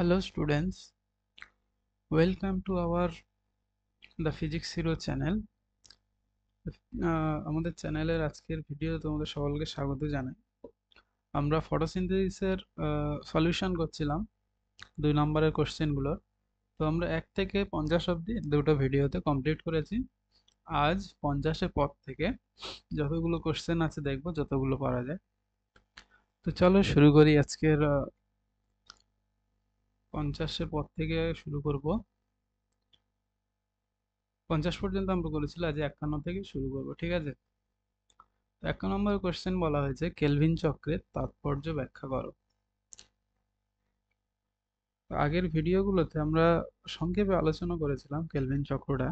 Hello students, welcome to our the Physics Hero channel. আমাদের চ্যানেলের আজকের ভিডিও তোমাদের সকলকে স্বাগত জানাই। আমরা ফটোসিনথেসিসের সলিউশন করছিলাম 2 নম্বরের কোশ্চেনগুলোর। তো আমরা 1 থেকে 50 অবধি দুটো ভিডিওতে কমপ্লিট করেছি। আজ 50 এর পর থেকে যতগুলো কোশ্চেন আছে দেখব যতগুলো পারা যায়। তো চলো শুরু করি আজকের 50 এর পর থেকে শুরু করব। 50 পর্যন্ত আমরা করেছিলাম, আজ 51 থেকে শুরু করব, ঠিক আছে? 1 নম্বর কোশ্চেন বলা হয়েছে কেলভিন চক্রের তাৎপর্য ব্যাখ্যা করো। তো আগের ভিডিওগুলোতে আমরা সংক্ষেপে আলোচনা করেছিলাম কেলভিন চক্রটা।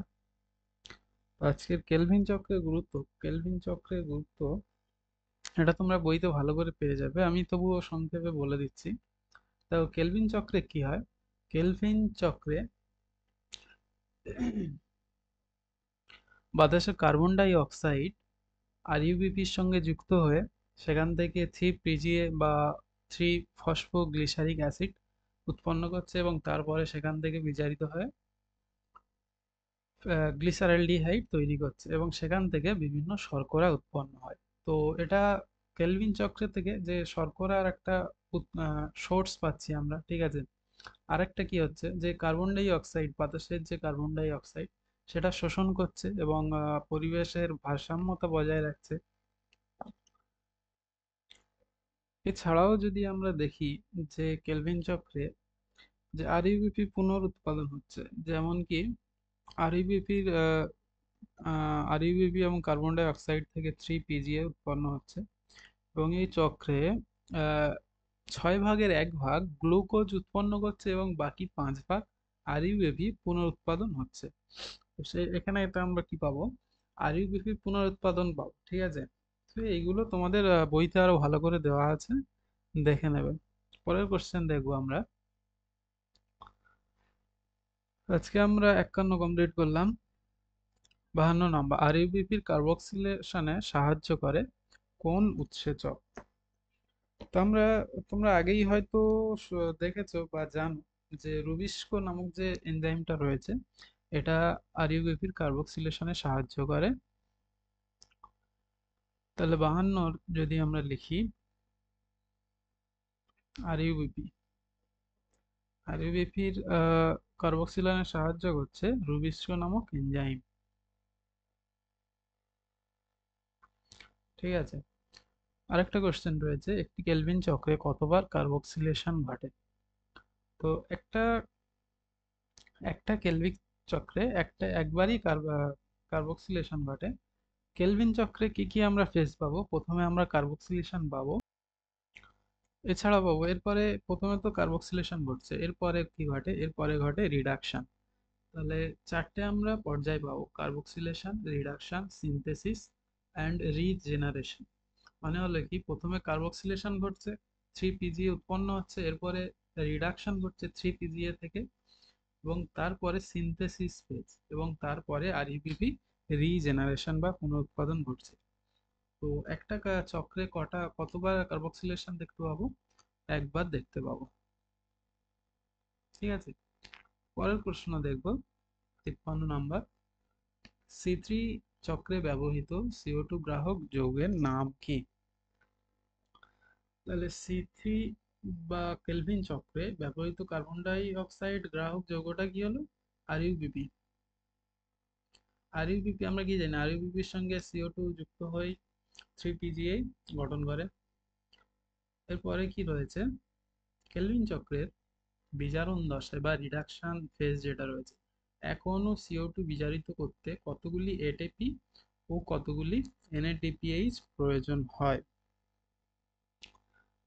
তো আজকের কেলভিন চক্রের গুরুত্ব এটা তোমরা বইতে ভালো করে পেয়ে যাবে, আমি তবুও সংক্ষেপে বলে দিচ্ছি। তো কেলভিন চক্রে কি হয়? কেলভিন চক্রে বাতাসে কার্বন ডাই অক্সাইড আর ইউবিপির সঙ্গে যুক্ত হয়ে সেখান থেকে 3 PGA বা 3 ফসফোগ্লিসারিক অ্যাসিড উৎপন্ন করছে এবং তারপরে সেখান থেকে বিজারিত হয়ে গ্লিসারaldehyde তৈরি করছে এবং সেখান থেকে বিভিন্ন শর্করা উৎপন্ন হয়। তো এটা কেলভিন চক্র থেকে যে শর্করার একটা সোর্স পাচ্ছি আমরা, ঠিক আছে? আরেকটা কি হচ্ছে যে কার্বন ডাই অক্সাইড, বাতাসের যে কার্বন ডাই অক্সাইড সেটা শোষণ করছে এবং পরিবেশের ভারসাম্যতা বজায় রাখছে। এছাড়াও যদি আমরা দেখি যে কেলভিন চক্রে যে আরইউবিপি পুনরুৎপাদন হচ্ছে, যেমন কি আরইউবিপির আরইউবিপি এবং কার্বন ডাই অক্সাইড থেকে 3 PGA উৎপন্ন হচ্ছে এবং এই চক্রে আহ, 6 ভাগের 1 ভাগ গ্লুকোজ উৎপন্ন করছে এবং বাকি 5 ভাগ আরইউবিপি পুনরুৎপাদন হচ্ছে। তো এখানে এটা আমরা কি পাবো? আরইউবিপি পুনরুৎপাদন পাবো, ঠিক আছে? তো এইগুলো তোমাদের বইতে আরো ভালো করে দেওয়া আছে, দেখে নেবে। পরের কোশ্চেন দেখবো আমরা। আজকে আমরা 51 কমপ্লিট করলাম। 52 নম্বর, আরইউবিপির কার্বক্সিলেশনে সাহায্য করে কোন উৎসেচক? তো তোমরা আগেই হয়তো দেখেছো বা জানো যে রুবিস্কো নামক যে এনজাইমটা রয়েছে এটা আরইউবিপির কার্বক্সিলেশনে সাহায্য করে। তাহলে 52 যদি আমরা লিখি, আরইউবিপি আরইউবিপির কার্বক্সিলেশনে সাহায্য করছে রুবিস্কো নামক এনজাইম, ঠিক আছে? আরেকটা কোশ্চেন রয়েছে, একটি কেলভিন চক্রে কতবার কার্বক্সিলেশন ঘটে? তো একটা একটা কেলভিন চক্রে একবারই কার্বক্সিলেশন ঘটে। কেলভিন চক্রে কি কি আমরা ফেজ পাবো? প্রথমে আমরা কার্বক্সিলেশন পাবো, এছাড়া পাবো এরপরে প্রথমে তো কার্বক্সিলেশন ঘটছে, এরপরে কি ঘটে? এরপরে ঘটে রিডাকশন। তাহলে 4টে আমরা পর্যায় পাবো: carboxylation, reduction, synthesis and regeneration. মানে হলো কি, প্রথমে কার্বক্সিলেশন ঘটছে, 3 PGA উৎপন্ন হচ্ছে, এরপরে রিডাকশন ঘটছে 3 PGA থেকে, এবং তারপরে সিনথেসিস ফেজ, এবং তারপরে আরইউবিপি রিজেনারেশন বা পুনরুৎপাদন ঘটছে। তো একটা চক্রে কতবার কার্বক্সিলেশন দেখতে পাবো? একবার দেখতে পাবো, ঠিক আছে? পরের প্রশ্ন দেখব, 53 নম্বর, C3 চক্রে ব্যবহৃত CO2 গ্রাহক যৌগের নাম কি? তাহলে C3 বা কেলভিন চক্রে ব্যবহৃত কার্বন ডাই অক্সাইড গ্রাহক যৌগটা কি হলো? আরইউবিপি। আরইউবিপি আমরা কি জানি? আরইউবিপির সঙ্গে CO2 যুক্ত হয়ে 3 PGA গঠন করে। এরপরে কি রয়েছে? কেলভিন চক্রের বিজারণ দশায় বা রিডাকশন ফেজ যেটা রয়েছে, এখনো CO2 বিজারিত করতে কতগুলি এটিপি ও কতগুলি NADPH প্রয়োজন হয়?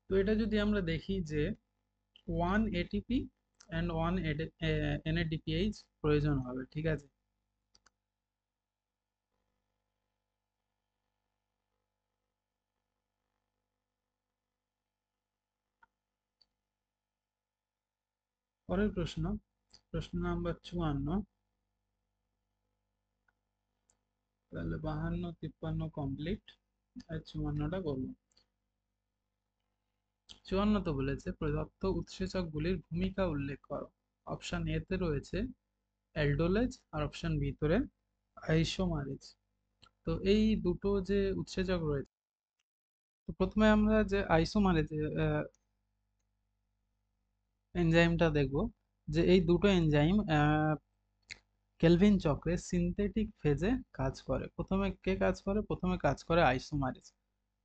তো এটা যদি আমরা দেখি যে 1 ATP অ্যান্ড 1 NADPH প্রয়োজন হবে, ঠিক আছে? পরের প্রশ্ন, প্রশ্ন নাম্বার 54। তাহলে 52 53 কমপ্লিট, আর 54টা করবো। 54 তো বলেছে প্রদত্ত উৎসেচকগুলির ভূমিকা উল্লেখ করো। অপশন এ তে রয়েছে অ্যালডোলেজ আর অপশন বি তে আইসোমারেজ। তো এই দুটো যে উৎসেচক রয়েছে, তো প্রথমে আমরা যে আইসোমারেজ এনজাইমটা দেখব, যে এই দুটো এনজাইম কেলভিন চক্রে সিনথেটিক ফেজে কাজ করে। প্রথমে কে কাজ করে? প্রথমে কাজ করে আইসোমারেজ।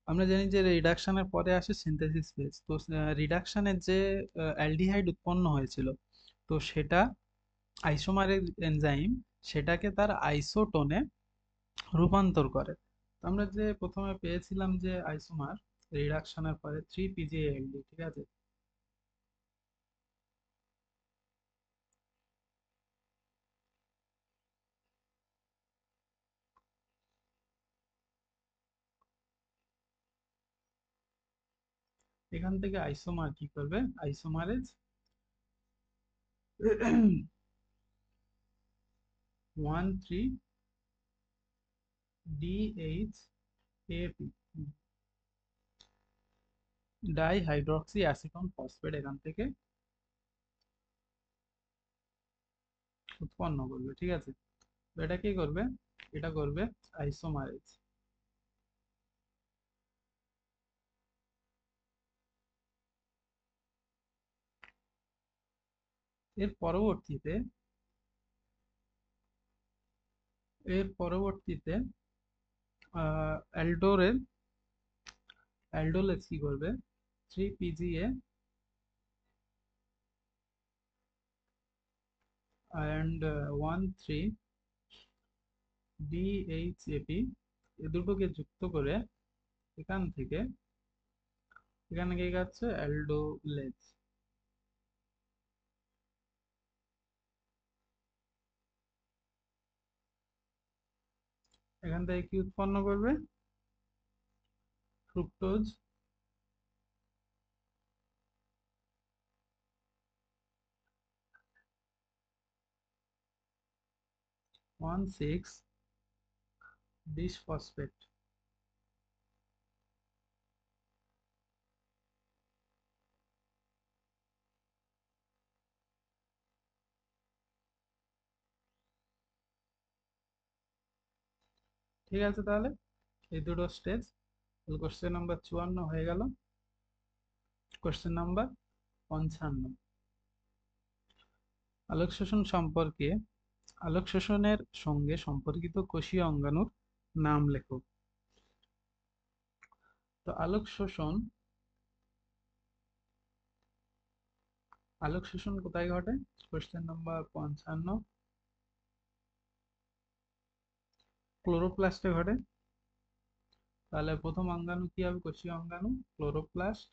আমরা জানি যে রিডাকশনের পরে আসে সিনথেসিস ফেজ। তো রিডাকশনের যে অ্যালডিহাইড উৎপন্ন হয়েছিল, তো সেটা আইসোমারেজ এনজাইম সেটাকে তার আইসোটোনে রূপান্তর করে। তো আমরা যে প্রথমে পেয়েছিলাম যে আইসোমার রিডাকশনের পরে 3 PGALD, ঠিক আছে? এখান থেকে আইসোমার কি করবে? Isomerase 1,3-DHAP, dihydroxy acetone phosphate, এখান থেকে উৎপন্ন করবে, ঠিক আছে? তো এটা কি করবে? এটা করবে আইসোমারেজ। এর পরবর্তীতে এর পরবর্তীতে অ্যালডোরের অ্যালডোলেজ কি করবে? 3 PGA and 1,3-DHAP, এ দুটোকে যুক্ত করে এখান থেকে এখানে কি যাচ্ছে? অ্যালডোলেজ। এখান থেকে কি উৎপন্ন করবে? ফ্রুক্টোজ 1,6-বিসফসফেট। ঠিক আছে, তাহলে এই দুটো স্টেজ। তাহলে কোশ্চেন নাম্বার 54 হয়ে গেল। কোশ্চেন নাম্বার 55, আলোক শোষণ সম্পর্কে আলোক শোষণের সঙ্গে সম্পর্কিত কোষীয় অঙ্গাণুর নাম লেখো। তো আলোক শোষণ কোথায় ঘটে? কোশ্চেন নাম্বার 55, ক্লোরোপ্লাস্টে ঘটে। তাহলে প্রথম অঙ্গাণু কি হবে? কোষীয় অঙ্গাণু, ক্লোরোপ্লাস্ট।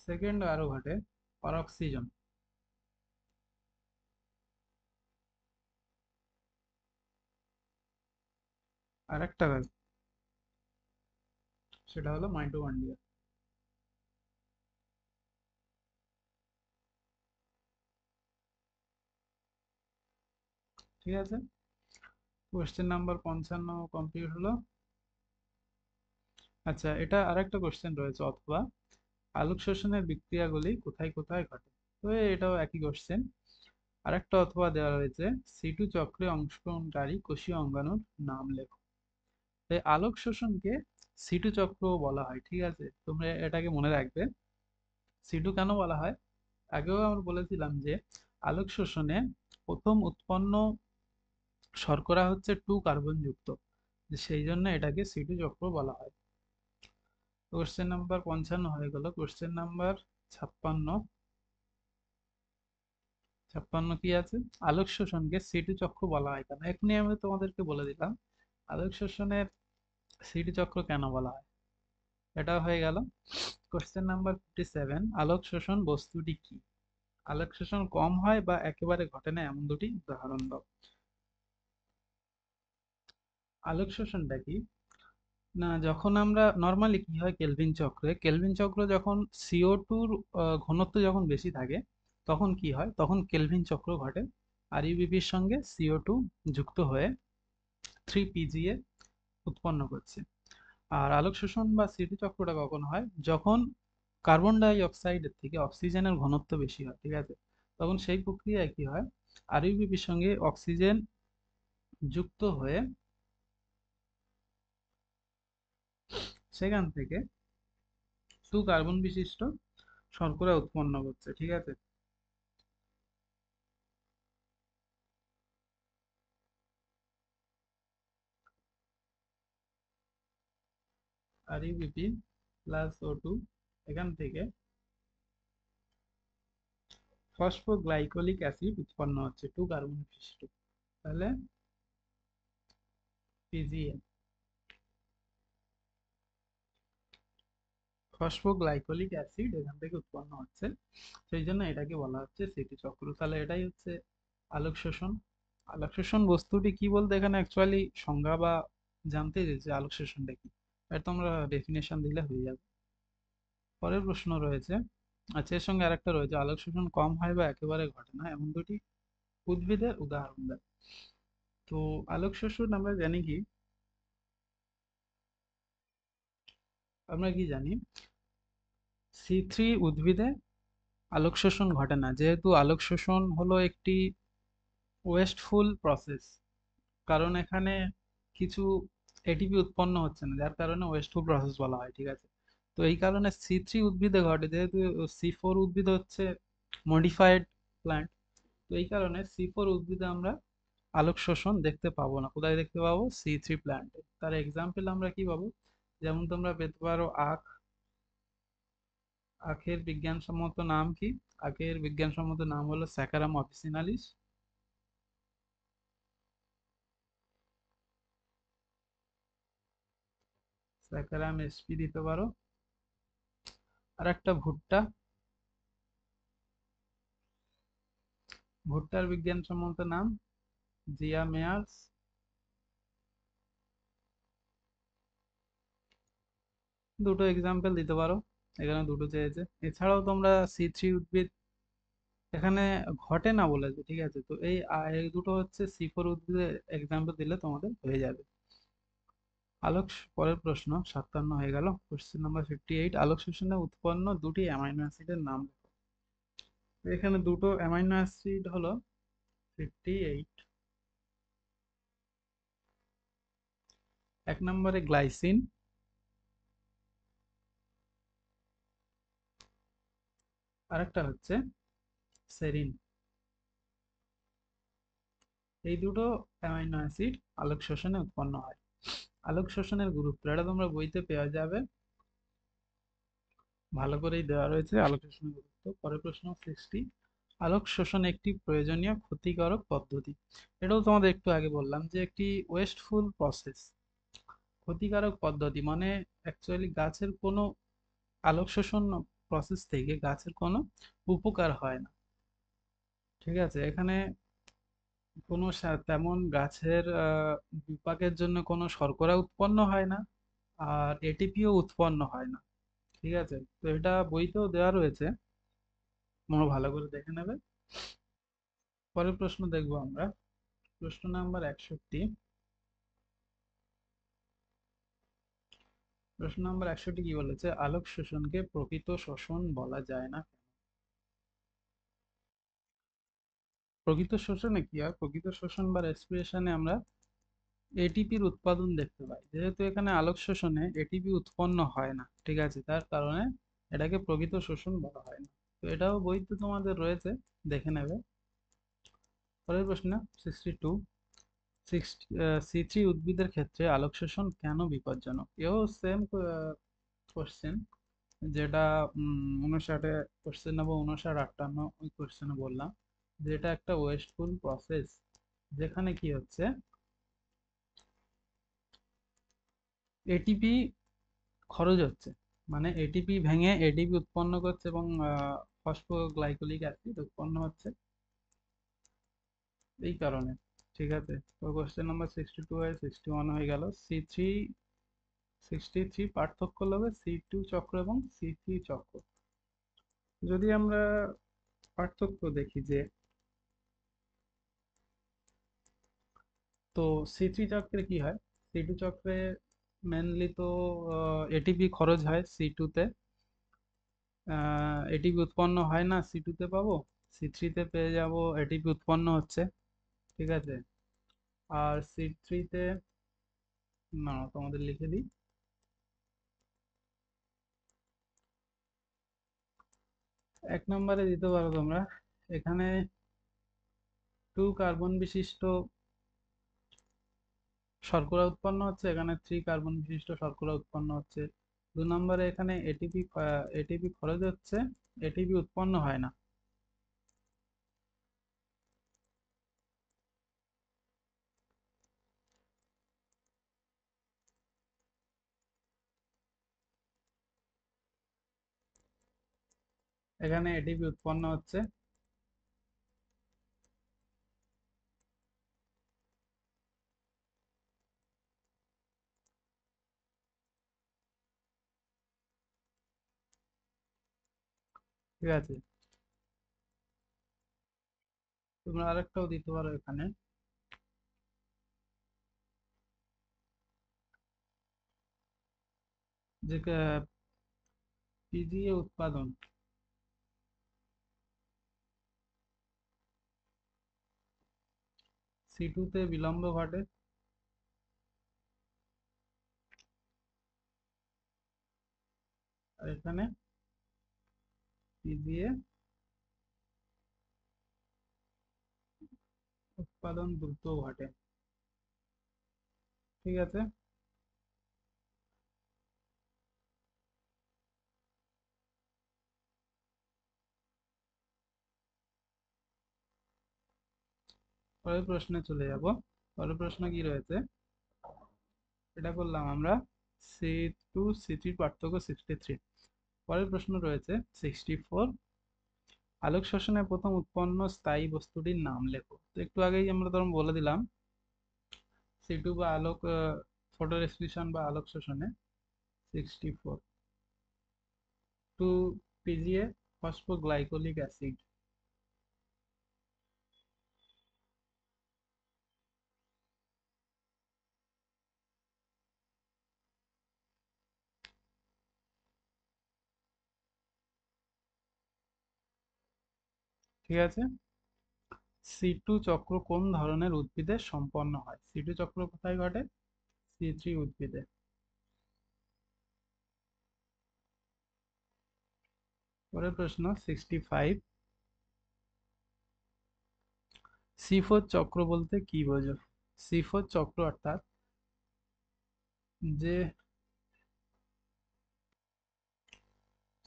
সেকেন্ড আরো ঘটে অক্সিজন। আর একটা ঘটে, সেটা হলো মাইটোকন্ড্রিয়া। ঠিক আছে, কোশ্চেন নাম্বার 55 কমপ্লিট হলো। আচ্ছা, এটা আরেকটা কোশ্চেন রয়েছে, অথবা আলোক শোষণের বিক্রিয়াগুলি কোথায় কোথায় ঘটে। তো এটাও একই কোশ্চেন। আরেকটা অথবা দেওয়া রয়েছে, C2 চক্রে অংশগ্রহণকারী কোষীয় অঙ্গাণুর নাম লেখো। এই আলোক শোষণকে C2 চক্র বলা হয়, ঠিক আছে? তোমরা এটাকে মনে রাখবে। C2 কেন বলা হয়? আগেও আমরা বলেছিলাম যে আলোক শোষণে প্রথম উৎপন্ন শর্করা হচ্ছে 2 কার্বন যুক্ত, সেই জন্য এটাকে C2 চক্র বলা হয়। কোশ্চেন নাম্বার 55 হয়ে গেল। কোশ্চেন নাম্বার 56, কি আছে? আলোক শোষণকে C2 চক্র বলা হয় কেন? এখনই আমি তোমাদেরকে বলে দিলাম আলোক শোষণের C2 চক্র কেন বলা হয়। এটা হয়ে গেল। কোশ্চেন নাম্বার 57, আলোক শোষণ বস্তুটি কি? আলোক শোষণ কম হয় বা একেবারে ঘটে না এমন দুটি উদাহরণ দাও। আলোক শোষণটা কি? না, যখন আমরা নর্মালি কি হয়, কেলভিন চক্র যখন CO2-র ঘনত্ব যখন বেশি থাকে, তখন কি হয়? তখন কেলভিন চক্র ঘটে। আর ইউবিপির সঙ্গে CO2 যুক্ত হয়ে 3 PGA উৎপন্ন করছে। আর আলোক শোষণ বা স্মৃতি চক্রটা কখন হয়, যখন কার্বন ডাই অক্সাইডের থেকে অক্সিজেনের ঘনত্ব বেশি হয়, ঠিক আছে, তখন সেই প্রক্রিয়ায় কি হয়, আরইউবিপির সঙ্গে অক্সিজেন যুক্ত হয়ে সেখান থেকে 2 কার্বন বিশিষ্ট শর্করা উৎপন্ন করছে, ঠিক আছে। আরইউবিপি প্লাস O2 এখান থেকে ফসফোগ্লাইকোলিক অ্যাসিড উৎপন্ন হচ্ছে 2 কার্বন বিশিষ্ট, তাহলে পিজিএ, ফসফোগ্লাইকোলিক অ্যাসিড এখান থেকে উৎপন্ন হচ্ছে, সেই জন্য এটাকে বলা হচ্ছে স্মৃতিচক্র। তাহলে এটাই হচ্ছে আলোক শোষণ। আলোক শোষণ বস্তুটি কি বলতে এখানে অ্যাকচুয়ালি সংজ্ঞা বা জানতে চাইছে আলোক শোষণটা কি, এটা তোমরা ডেফিনেশন দিলে হয়ে যাবে। পরের প্রশ্ন রয়েছে, আচ্ছা এর সঙ্গে আরেকটা রয়েছে, আলোক শোষণ কম হয় বা একেবারে ঘটে না এমন দুটি উদ্ভিদের উদাহরণ দেয়। তো আলোক শোষণ আমরা জানি কি, আমরা কি জানি, C3 উদ্ভিদে আলোক শোষণ ঘটে না, যেহেতু আলোক শোষণ হলো একটি ওয়েস্টফুল প্রসেস, কারণ এখানে কিছু এটিপি উৎপন্ন হচ্ছে না, যার কারণে ওয়েস্টফুল প্রসেস বলা হয়, ঠিক আছে। তো এই কারণে C3 উদ্ভিদে ঘটে, যেহেতু C4 উদ্ভিদ হচ্ছে মডিফাইড প্ল্যান্ট, তো এই কারণে C4 উদ্ভিদে আমরা আলোক শোষণ দেখতে পাবো না। কোথায় দেখতে পাবো, C3 প্ল্যান্টে। তার এক্সাম্পল আমরা কি পাবো, যেমন তোমরা পেতে পারো আখ। আখের বিজ্ঞানসম্মত নাম কি, আখের বিজ্ঞানসম্মত নাম হলো স্যাকারাম অফিসিনালিস। স্যাকারাম এসপি দিতে পারো। আর একটা ভুট্টা, ভুট্টার বিজ্ঞানসম্মত নাম জিয়া মেয়ার্স। দুটো এক্সাম্পল দিতে পারো, এখানে দুটো চেয়েছে। এছাড়াও তোমরা C3 উদ্ভিদ এখানে ঘটে না বলেছে, ঠিক আছে, তো এই দুটো হচ্ছে C4 উদ্ভিদের এক্সাম্পল দিলে তোমাদের হয়ে যাবে। পরের প্রশ্ন 57 হয়ে গেল। কোশ্চেন নাম্বার 58, আলোক শোষণে উৎপন্ন দুটি অ্যামাইনো অ্যাসিডের নাম লেখো। তো এখানে দুটো অ্যামাইনো অ্যাসিড হলো 58। এক নম্বরে গ্লাইসিন, আরেকটা হচ্ছে সেরিন। এই দুটো অ্যামাইনো অ্যাসিড আলোক শোষণে উৎপন্ন হয়। আলোক শোষণের গুরুত্ব এটা তোমরা বইতে পেয়ে যাবে, ভালো করেই দেওয়া রয়েছে আলোক শোষণের গুরুত্ব। পরের প্রশ্ন 60, আলোক শোষণ একটি প্রয়োজনীয় ক্ষতিকারক পদ্ধতি। এটাও তোমাদের একটু আগে বললাম যে একটি ওয়েস্টফুল প্রসেস। ক্ষতিকারক পদ্ধতি মানে অ্যাকচুয়ালি গাছের কোনো আলোক শোষণ প্রসেস থেকে গাছের কোনো উপকার হয় না, ঠিক আছে। এখানে কোনো তেমন গাছের বিপাকের জন্য কোনো শর্করা উৎপন্ন হয় না, আর এটিপিও উৎপন্ন হয় না, ঠিক আছে। তো এটা বইতেও দেওয়া রয়েছে, তোমরা ভালো করে দেখে নেবে। পরের প্রশ্ন দেখবো আমরা, প্রশ্ন নাম্বার 61। প্রশ্ন নাম্বার 61 কি বলেছে, আলোক শোষণকে প্রকৃত শোষণ বলা যায় না। প্রকৃত শোষণে কি হয়, প্রকৃত শোষণ বা রেসপিরেশনে আমরা এটিপির উৎপাদন দেখতে পাই, যেহেতু এখানে আলোক শোষণে এটিপি উৎপন্ন হয় না, ঠিক আছে, তার কারণে এটাকে প্রকৃত শোষণ বলা হয় না। তো এটাও বইতে তোমাদের রয়েছে, দেখে নেবে। পরের প্রশ্ন 62, C3 উদ্ভিদের ক্ষেত্রে আলোক শোষণ কেন বিপজ্জনক। এও সেম কোশ্চেন, যেটা 59-এ কোশ্চেন নেবো, 59-58 ওই কোশ্চেনে বললাম যে এটা একটা ওয়েস্টফুল প্রসেস, যেখানে কি হচ্ছে, এটিপি খরচ হচ্ছে, মানে এটিপি ভেঙে এটিপি উৎপন্ন করছে এবং ফসফোগ্লাইকোলিক অ্যাসিড উৎপন্ন হচ্ছে, এই কারণে, ঠিক আছে। তো কোশ্চেন নাম্বার 62 হয়ে 61 হয়ে গেল। C3 63 পার্থক্য হবে C2 চক্র এবং C3 চক্র। যদি আমরা পার্থক্য দেখি যে তো সি3 চক্রে কি হয়? সি2 চক্রে মেনলি তো এটিপি খরচ হয় সি2 তে, এটিপি উৎপন্ন হয় না সি2 তে পাবো, সি3 তে পেয়ে যাব এটিপি উৎপন্ন হচ্ছে। ঠিক আছে, আর সি3 তে না, তোমাদের লিখে দিই। এক নম্বরে দিতে পারো তোমরা, এখানে 2 কার্বন বিশিষ্ট শর্করা উৎপন্ন হচ্ছে, এখানে 3 কার্বন বিশিষ্ট শর্করা উৎপন্ন হচ্ছে। 2 নম্বরে এখানে এটিপি এটিপি খরচ হচ্ছে, এটিপি উৎপন্ন হয় না। এখানে এটিপি উৎপন্ন হচ্ছে। ঠিক আছে, তোমরা আরেকটাও দিতে পারো এখানে, যে পিজিএ উৎপাদন সি2 তে বিলম্ব ঘটে, আর এখানে পিজিএ উৎপাদন দ্রুত ঘটে। ঠিক আছে, পরের প্রশ্নে চলে যাব। পরের প্রশ্ন কি রয়েছে, এটা করলাম আমরা সি2 সি3 পার্থক্য 63। পরের প্রশ্ন রয়েছে 64, আলোক শোষণে প্রথম উৎপন্ন স্থায়ী বস্তুটির নাম লেখো। তো একটু আগেই আমরা তখন বলে দিলাম, সি2 বা আলোক ফটো রেসপিরেশন বা আলোক শোষণে 64, 2 পিজিএ ফসফোগ্লাইকোলিক অ্যাসিড। ঠিক আছে, সি2 চক্র কোন ধরনের উদ্ভিদে সম্পন্ন হয়? সি2 চক্র কোথায় ঘটে? সি3 উদ্ভিদে। পরের প্রশ্ন 65, সি4 চক্র বলতে কি বোঝো? সি4 চক্র অর্থাৎ যে,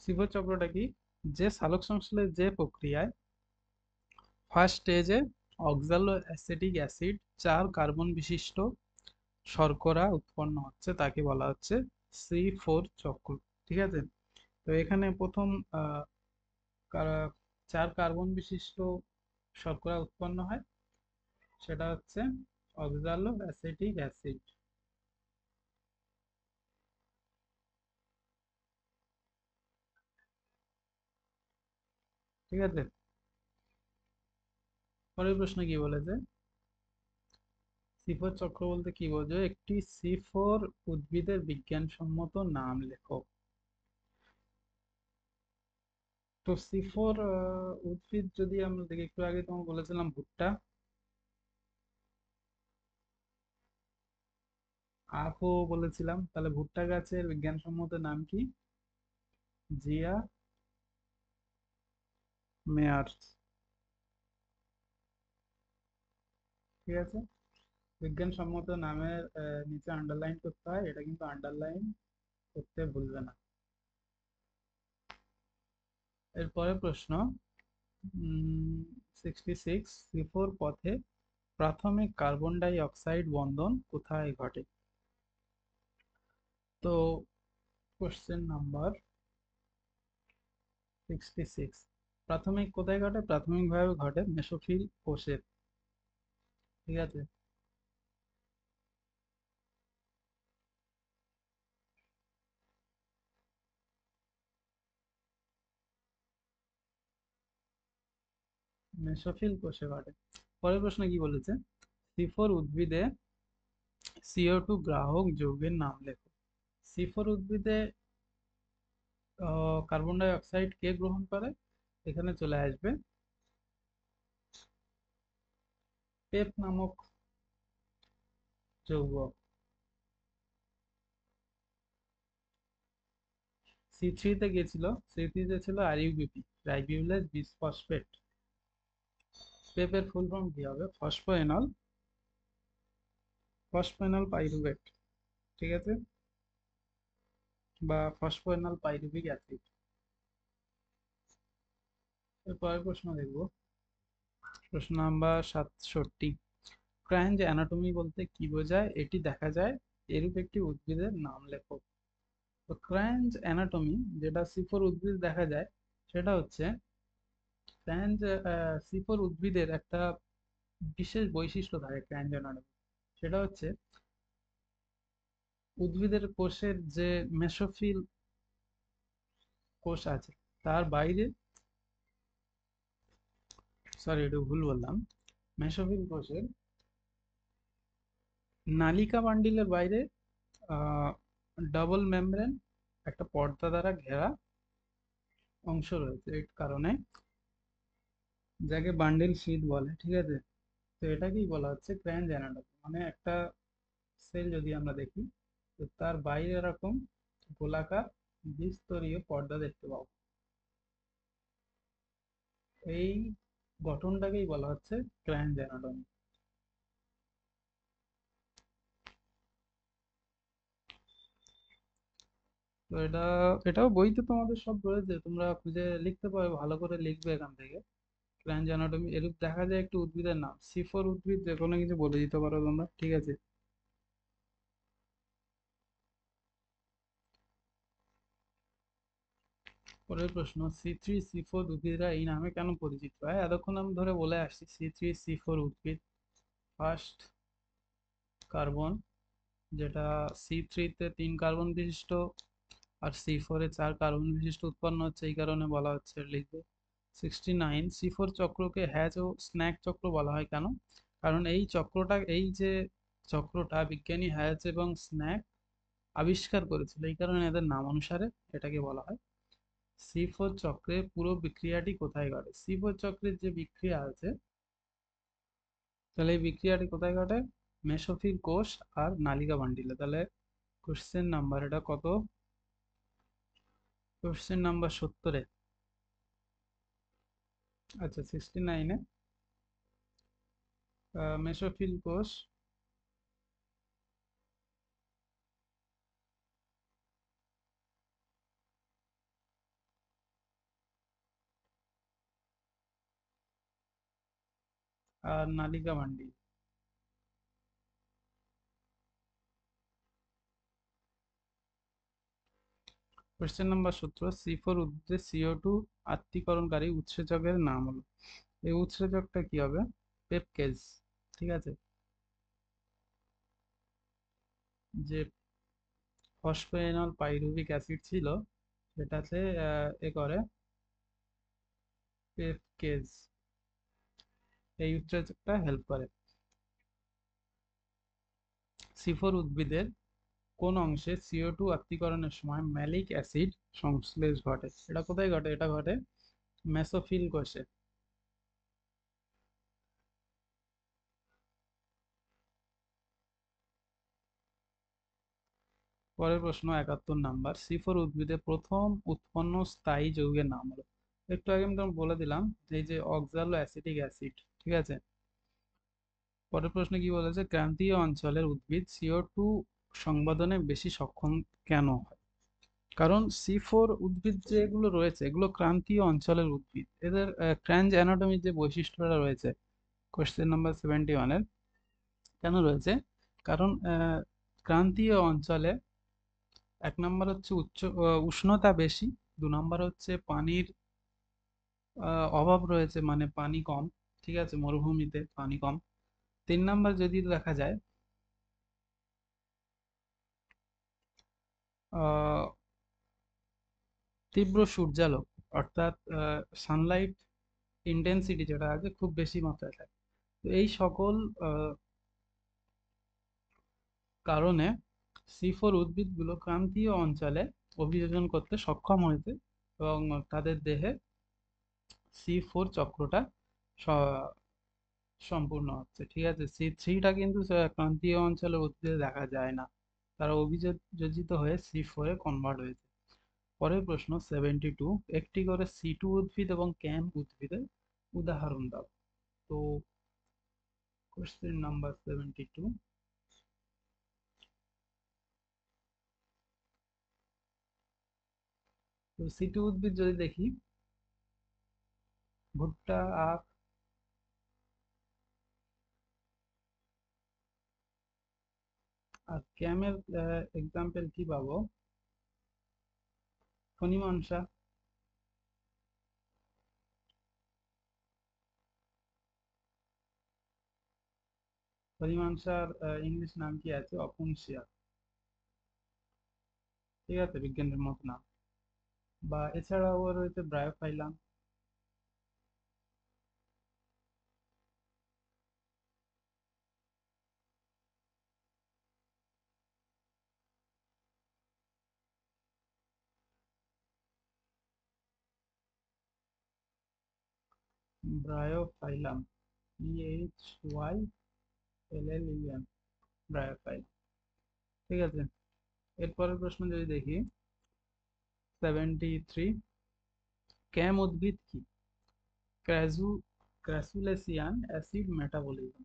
সি4 চক্রটা কি? যে সালোক সংশ্লেষের যে প্রক্রিয়ায় ফার্স্ট স্টেজে অক্সালো অ্যাসিটিক অ্যাসিড 4 কার্বন বিশিষ্ট শর্করা উৎপন্ন হচ্ছে তাকে বলা হচ্ছে সি4 চক্র। ঠিক আছে, তো এখানে প্রথম আহ, 4 কার্বন বিশিষ্ট শর্করা উৎপন্ন হয়, সেটা হচ্ছে অক্সালো অ্যাসিটিক অ্যাসিড। ঠিক আছে, পরের প্রশ্ন কি বলেছে, সি4 চক্র বলতে কি বোঝো? একটি সি4 উদ্ভিদের বিজ্ঞানসম্মত নাম লেখো। তো সি4 উদ্ভিদ যদি আমরা দেখি, একটু আগে তোমাকে বলেছিলাম ভুট্টা, আখও বলেছিলাম, তাহলে ভুট্টা গাছের বিজ্ঞানসম্মত নাম কি? জিয়া মেয়ার। ঠিক আছে, বিজ্ঞানসম্মত নামের নিচে আন্ডারলাইন করতে হয়, এটা কিন্তু আন্ডারলাইন করতে ভুলবে না। এরপরে প্রশ্ন 66, সি4 পথে প্রাথমিক কার্বন ডাই অক্সাইড বন্ধন কোথায় ঘটে? তো কোশ্চেন নাম্বার 66, প্রাথমিক কোথায় ঘটে? প্রাথমিকভাবে ঘটে মেসোফিল কোষে। ঠিক আছে, মেসোফিল কোষে ঘটে। পরের প্রশ্ন কি বলেছে, C4 উদ্ভিদে CO2 গ্রাহক যৌগের নাম লেখো। C4 উদ্ভিদে কার্বন ডাই অক্সাইড কে গ্রহণ করে? এখানে চলে আসবে পেপ নামক যৌগ। C3 তে গিয়েছিল, C3 তে ছিল RUBP, রাইবিউলেজ বিসফসফেট। পেপের ফুল ফর্ম কি হবে? ফসফেনল পাইরুভেট, ঠিক আছে, বা ফসফেনল পাইরুভিক অ্যাসিড। এরপরের প্রশ্ন দেখব, প্রশ্ন নাম্বার 67। ক্রাঞ্চ অ্যানাটমি বলতে কি বোঝায়? এটি দেখা যায় এরূপ একটি উদ্ভিদের নাম লেখো। তো ক্রাঞ্চ অ্যানাটমি যেটা C4 উদ্ভিদ দেখা যায়, সেটা হচ্ছে ক্রাঞ্চ C4 উদ্ভিদের একটা বিশেষ বৈশিষ্ট্য থাকে ক্রাঞ্চ অ্যানাটমি। সেটা হচ্ছে উদ্ভিদের কোষের যে মেসোফিল কোষ আছে তার বাইরে, সরি এটা ভুল বললাম, মেসোফিল কোষের নালিকা বান্ডিলের বাইরে ডাবল মেমব্রেন একটা পর্দা দ্বারা ঘেরা অংশ রয়েছে। এই কারণে যাকে বান্ডিল শীট বলে, ঠিক আছে। তো এটাকেই বলা হচ্ছে ক্র্যাঞ্চ অ্যানাটমি। মানে একটা সেল যদি আমরা দেখি, তো তার বাইরে এরকম গোলাকার দ্বিস্তরীয় পর্দা দেখতে পাবো। এই গঠনটাকেই বলা হচ্ছে ক্র্যাঞ্চ অ্যানাটমি। তো এটাও বইতে তোমাদের সব রয়েছে, তোমরা খুঁজে লিখতে পারো, ভালো করে লিখবে এখান থেকে। ক্র্যাঞ্চ অ্যানাটমি এরূপ দেখা যায় একটি উদ্ভিদের নাম। C4 উদ্ভিদ যে কোনো কিছু বলে দিতে পারো তোমরা, ঠিক আছে। পরের প্রশ্ন, C3 C4 উদ্ভিদরা এই নামে কেন পরিচিত হয়? এতক্ষণ আমি ধরে বলে আসছি C3 C4 উদ্ভিদ ফার্স্ট কার্বন, যেটা C3 তে 3 কার্বন বিশিষ্ট আর C4-এ 4 কার্বন বিশিষ্ট উৎপন্ন হচ্ছে, এই কারণে বলা হচ্ছে, লিখবে। 69, C4 চক্রকে হ্যাজ ও স্ন্যাক চক্র বলা হয় কেন? কারণ এই চক্রটা, এই যে চক্রটা বিজ্ঞানী হ্যাজ এবং স্ন্যাক আবিষ্কার করেছিল, এই কারণে এদের নাম অনুসারে এটাকে বলা হয়। C4 চক্রে পুরো বিক্রিয়াটি কোথায় ঘটে? C4 চক্রের যে বিক্রিয়া আছে, তাহলে এই বিক্রিয়াটি কোথায় ঘটে? মেসোফিল কোষ আর নালিকা বান্ডিলে। তাহলে কোশ্চেন নাম্বার এটা কত? কোশ্চেন নাম্বার 70-এ, আচ্ছা 69-এ মেসোফিল কোষ আর নালিকা বান্ডিল। কোশ্চেন নাম্বার 17, C4 উদ্ভিদে CO2 আত্তীকরণকারী উৎসেচকের নাম হলো। এই উৎসেচকটা কি হবে? পেপকেজ, ঠিক আছে। যে ফসফেনল পাইরুভিক অ্যাসিড ছিল, সেটাতে এ করে পেপকেজ, এই উৎসেচকটা হেল্প করে। C4 উদ্ভিদের কোন অংশে CO2 আত্তীকরণের সময় ম্যালিক অ্যাসিড সংশ্লেষ ঘটে? এটা কোথায় ঘটে? এটা ঘটে মেসোফিল কোষে। পরের প্রশ্ন 71 নাম্বার, C4 উদ্ভিদে প্রথম উৎপন্ন স্থায়ী যৌগের নাম হলো। একটু আগে আমি তোমাকে বলে দিলাম, এই যে অক্সালো অ্যাসিটিক অ্যাসিড, ঠিক আছে। পরের প্রশ্নে কি বলেছে? ক্রান্তীয় অঞ্চলের উদ্ভিদ CO2 সংবাদনে বেশি সক্ষম কেন হয়? কারণ C4 উদ্ভিদ যেগুলো রয়েছে, এগুলো ক্রান্তীয় অঞ্চলের উদ্ভিদ। এদের ক্র্যাঞ্চ অ্যানাটমির যে বৈশিষ্ট্যটা রয়েছে কোশ্চেন নাম্বার 71-এর, কেন রয়েছে? কারণ ক্রান্তীয় অঞ্চলে এক নম্বর হচ্ছে উষ্ণতা বেশি, 2 নম্বর হচ্ছে পানির অভাব রয়েছে, মানে পানি কম, ঠিক আছে, মরুভূমিতে পানি কম। 3 নম্বর যদি দেখা যায়, আহ, তীব্র সূর্যালোক, অর্থাৎ সানলাইট ইন্টেন্সিটি যেটা আছে খুব বেশি মাত্রায় থাকে। তো এই সকল কারণে C4 উদ্ভিদগুলো ক্রান্তীয় অঞ্চলে অভিযোজন করতে সক্ষম হয়েছে এবং তাদের দেহে C4 চক্রটা স- সম্পূর্ণ হচ্ছে। ঠিক আছে, C3টা কিন্তু ক্রান্তীয় অঞ্চলের উদ্ভিদে দেখা যায় না, তারা অভিযোজিত হয়ে C4 এ কনভার্ট হয়েছে। পরের প্রশ্ন 72, একটি করে C2 উদ্ভিদ এবং ক্যাম উদ্ভিদের উদাহরণ দাও। তো কোশ্চেন নাম্বার 72, তো C2 উদ্ভিদ যদি দেখি, ভুট্টা, আখ। আর ক্যামের এক্সাম্পল কি পাবো? ফণিমনসা। ফণিমনসার ইংলিশ নাম কি আছে? অপুনসিয়া। ঠিক আছে, বিজ্ঞানের মতো নাম। বা এছাড়াও রয়েছে ব্রায়োফাইলাম। ব্রায়োফাইলাম, BHYLLEM, ব্রায়োফাইলাম। ঠিক আছে, এরপরের প্রশ্ন যদি দেখি 73, ক্যাম উদ্ভিদ কি? ক্র্যাজু ক্র্যাসুলেসিয়ান অ্যাসিড মেটাবলিজম,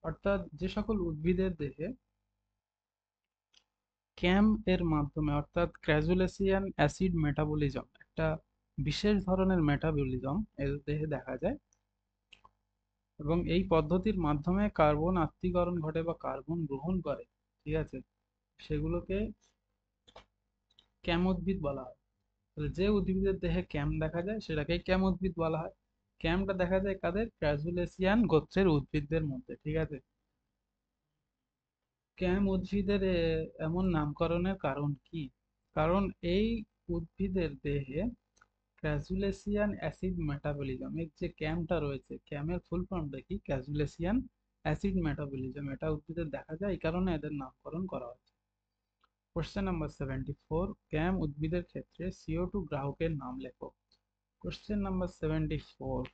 অর্থাৎ যে সকল উদ্ভিদের দেহে ক্যাম এর মাধ্যমে অর্থাৎ ক্র্যাজুলেসিয়ান অ্যাসিড মেটাবলিজম, একটা বিশেষ ধরনের মেটাবলিজম এর দেহে দেখা যায়, এবং এই পদ্ধতির মাধ্যমে কার্বন আত্তীকরণ ঘটে বা কার্বন গ্রহণ করে, ঠিক আছে, সেগুলোকে ক্যাম উদ্ভিদ বলা হয়। তাহলে যে উদ্ভিদের দেহে ক্যাম দেখা যায় সেটাকে ক্যাম উদ্ভিদ বলা হয়। ক্যামটা দেখা যায় কাদের? ক্র্যাজুলেসিয়ান গোত্রের উদ্ভিদদের মধ্যে। ঠিক আছে, ক্যাম উদ্ভিদের এমন নামকরণের কারণ কি? কারণ এই উদ্ভিদের দেহে ক্র্যাজুলেসিয়ান অ্যাসিড মেটাবলিজম, এর যে ক্যামটা রয়েছে, ক্যামের ফুল ফর্মটা কি? ক্র্যাজুলেসিয়ান অ্যাসিড মেটাবলিজম, এটা উদ্ভিদের দেখা যায়, এই কারণে এদের নামকরণ করা হয়েছে। কোশ্চেন নাম্বার 74, ক্যাম উদ্ভিদের ক্ষেত্রে CO2 গ্রাহকের নাম লেখো। কোশ্চেন নাম্বার 74,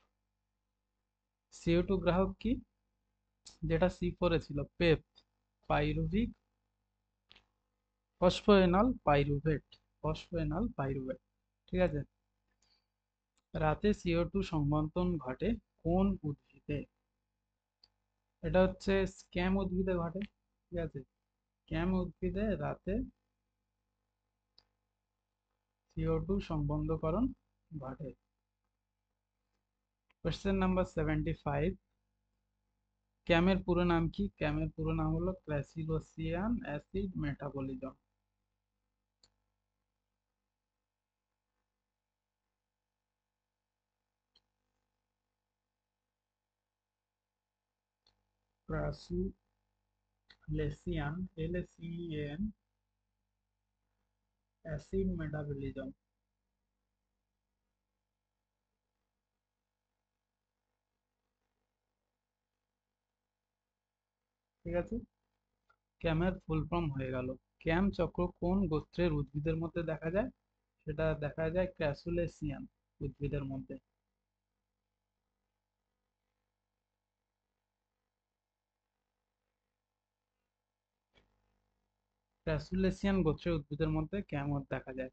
CO2 গ্রাহক কি? যেটা C4 এ ছিল, পেপ, পাইরুভিক ফসফোএনল পাইরুভেট, ফসফোএনল পাইরুভেট। ঠিক আছে, রাতে CO2 সংবন্ধন ঘটে কোন উদ্ভিদে? এটা হচ্ছে স্ক্যাম উদ্ভিদে ঘটে। ঠিক আছে, স্ক্যাম উদ্ভিদে রাতে CO2 সংবন্ধকরণ ঘটে। কোশ্চেন নাম্বার 75, ক্যামের পুরো নাম কি? ক্যামের পুরো নাম হলো crassulacean acid metabolism. Crassulacean, LACEN acid metabolism. ঠিক আছে, ক্যামের ফুল ফর্ম হয়ে গেল। ক্যাম চক্র কোন গোত্রের উদ্ভিদের মধ্যে দেখা যায়? সেটা দেখা যায় ক্র্যাসুলেসিয়ান উদ্ভিদের মধ্যে। ক্র্যাসুলেসিয়ান গোত্রের উদ্ভিদের মধ্যে ক্যাম দেখা যায়।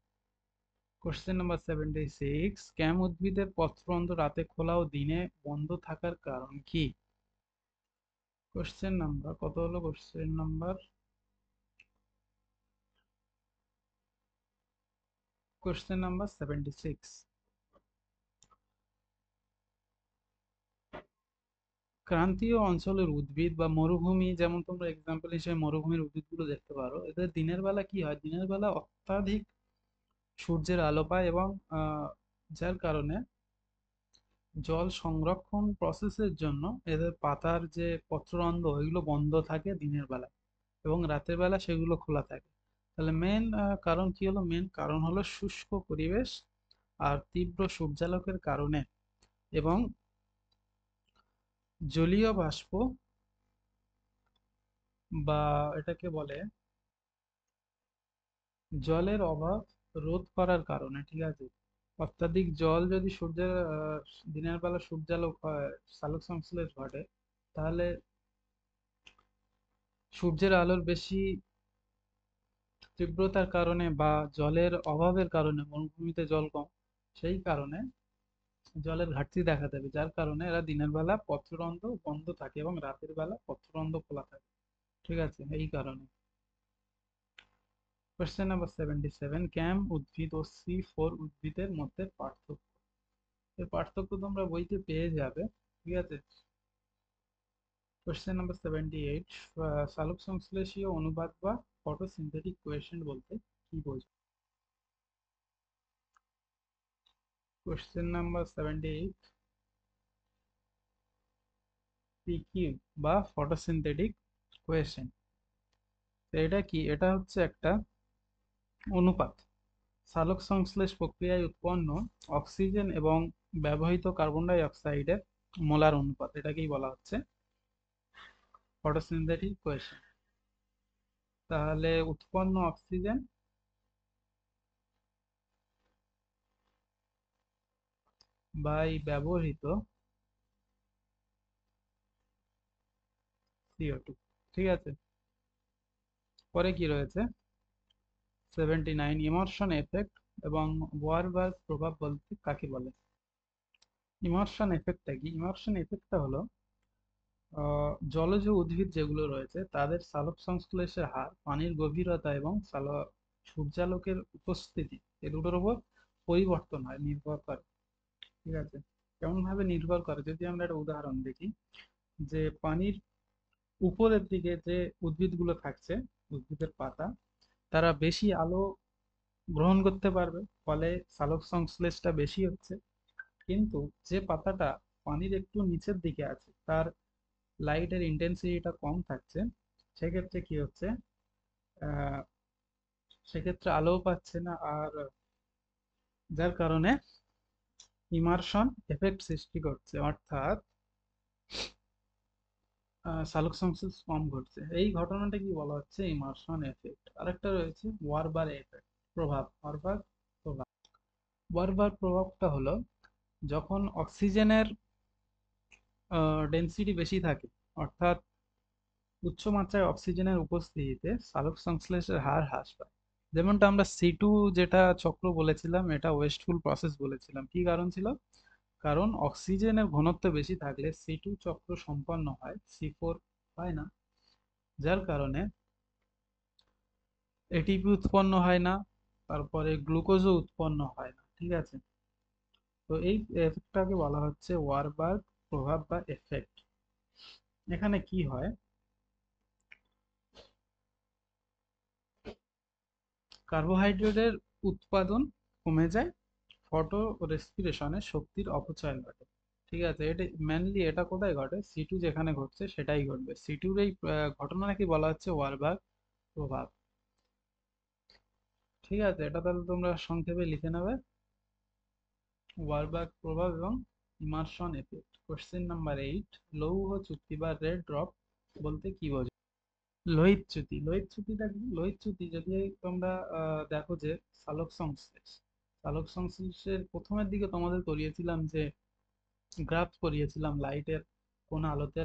কোশ্চেন নাম্বার 76, ক্যাম উদ্ভিদের পত্ররন্ধ্র রাতে খোলা ও দিনে বন্ধ থাকার কারণ কি? কোশ্চেন নাম্বার কত হলো? কোশ্চেন নাম্বার 76, ক্রান্তীয় অঞ্চলের উদ্ভিদ বা মরুভূমি, যেমন তোমরা এক্সাম্পল হিসেবে মরুভূমির উদ্ভিদগুলো দেখতে পারো, এদের দিনের বেলা কি হয়? দিনের বেলা অত্যাধিক সূর্যের আলো পায় এবং যার কারণে জল সংরক্ষণ প্রসেসের জন্য এদের পাতার যে পত্ররন্ধ্র এগুলো বন্ধ থাকে দিনের বেলা, এবং রাতের বেলা সেগুলো খোলা থাকে। তাহলে মেন কারণ কি হলো? মেন কারণ হলো শুষ্ক পরিবেশ আর তীব্র সূর্যালোকের কারণে, এবং জলীয় বাষ্প বা এটাকে বলে জলের অভাব রোধ করার কারণে, ঠিক আছে, অত্যাধিক জল যদি সূর্যের দিনের বেলা সূর্যালোক হয়, সালোক সংশ্লেষ ঘটে, তাহলে সূর্যের আলোর বেশি তীব্রতার কারণে বা জলের অভাবের কারণে মরুভূমিতে জল কম, সেই কারণে জলের ঘাটতি দেখা দেবে, যার কারণে এরা দিনের বেলা পত্ররন্ধ্র বন্ধ থাকে এবং রাতের বেলা পত্ররন্ধ্র খোলা থাকে, ঠিক আছে, এই কারণে। কোশ্চেন নাম্বার 77, ক্যাম উদ্ভিদ ও C4 উদ্ভিদের মধ্যে পার্থক্য। এর পার্থক্য তোমরা বইতে পেয়ে যাবে, ঠিক আছে। কোশ্চেন নাম্বার 78, সালোক সংশ্লেষীয় অনুপাত বা ফটোসিনথেটিক কোএফিসিয়েন্ট বলতে কি বোঝো? কোশ্চেন নাম্বার 78, পিকিউ বা ফটোসিনথেটিক কোএফিসিয়েন্ট, এটা কি? এটা হচ্ছে একটা অনুপাত সালোক সংশ্লেষ প্রক্রিয়ায় উৎপন্ন অক্সিজেন এবং ব্যবহৃত কার্বন ডাই অক্সাইডের মোলার অনুপাত, এটাকেই বলা হচ্ছে ফটোসিনথেটিক কোএফিসিয়েন্ট। তাহলে উৎপন্ন অক্সিজেন বাই ব্যবহৃত CO2, ঠিক আছে। পরে কি রয়েছে? 79, ইমার্শন এফেক্ট এবং ওয়ারবার্গ প্রভাব বলতে কাকে বলে? ইমার্শন এফেক্টটা কি? ইমার্শন এফেক্টটা হলো জলজ উদ্ভিদ যেগুলো রয়েছে তাদের সালোক সংশ্লেষের হার পানির গভীরতা এবং সূর্যালোকের উপস্থিতি এ দুটোর উপর পরিবর্তন হয়, নির্ভর করে, ঠিক আছে। কেমন ভাবে নির্ভর করে? যদি আমরা একটা উদাহরণ দেখি, যে পানির উপরের দিকে যে উদ্ভিদগুলো থাকছে, উদ্ভিদের পাতা, তারা বেশি আলো গ্রহণ করতে পারবে, ফলে সালোক সংশ্লেষটা বেশি হচ্ছে। কিন্তু যে পাতাটা পানির একটু নিচের দিকে আছে, তার লাইটের ইন্টেন্সিটিটা কম থাকছে, সেক্ষেত্রে কি হচ্ছে? আহ সেক্ষেত্রে আলোও পাচ্ছে না, আর যার কারণে ইমার্শন এফেক্ট সৃষ্টি করছে, অর্থাৎ সালোক সংশ্লেষ কম ঘটছে। এই ঘটনাটা কি বলা হচ্ছে? Immersion effect. আরেকটা রয়েছে ওয়ারবার এফেক্ট, প্রভাব, ওয়ারবার প্রভাব। ওয়ারবার প্রভাবটা হলো যখন অক্সিজেনের ডেন্সিটি বেশি থাকে, অর্থাৎ উচ্চ মাত্রায় অক্সিজেনের উপস্থিতিতে সালোক সংশ্লেষের হার হ্রাস পায়। যেমনটা আমরা C2 যেটা চক্র বলেছিলাম, এটা ওয়েস্টফুল প্রসেস বলেছিলাম। কি কারণ ছিল? কারণ অক্সিজেনের ঘনত্ব বেশি থাকলে C2 চক্র সম্পন্ন হয়, C4 হয় না, যার কারণে এটিপি উৎপন্ন হয় না, তারপরে গ্লুকোজও উৎপন্ন হয় না, ঠিক আছে। তো এই এফেক্টটাকে বলা হচ্ছে ওয়ারবার্গ প্রভাব বা এফেক্ট। এখানে কি হয়? কার্বোহাইড্রেটের উৎপাদন কমে যায়, ফটো রেসপিরেশনে শক্তির অপচয় ঘটে, ঠিক আছে। এটা মেনলি এটা কোথায় ঘটে? C2 যেখানে ঘটছে সেটাই ঘটবে। C2 এই ঘটনাকে বলা হচ্ছে ওয়ারবার্গ প্রভাব, ঠিক আছে। এটা তাহলে তোমরা সংক্ষেপে লিখে নেবে, ওয়ারবার্গ প্রভাব এবং ইমার্শন এফেক্ট। কোশ্চেন নাম্বার 8, লৌহ চুক্তি বা রেড ড্রপ বলতে কি বোঝো? লোহিত চ্যুতি। লোহিত চ্যুতিটা কি? লোহিত চ্যুতি যদি তোমরা দেখো যে সালোক সংশ্লেষ, সালোক সংশ্লেষের প্রথমের দিকে তোমাদের করিয়েছিলাম যে গ্রাফ করিয়েছিলাম লাইটের কোন আলোতে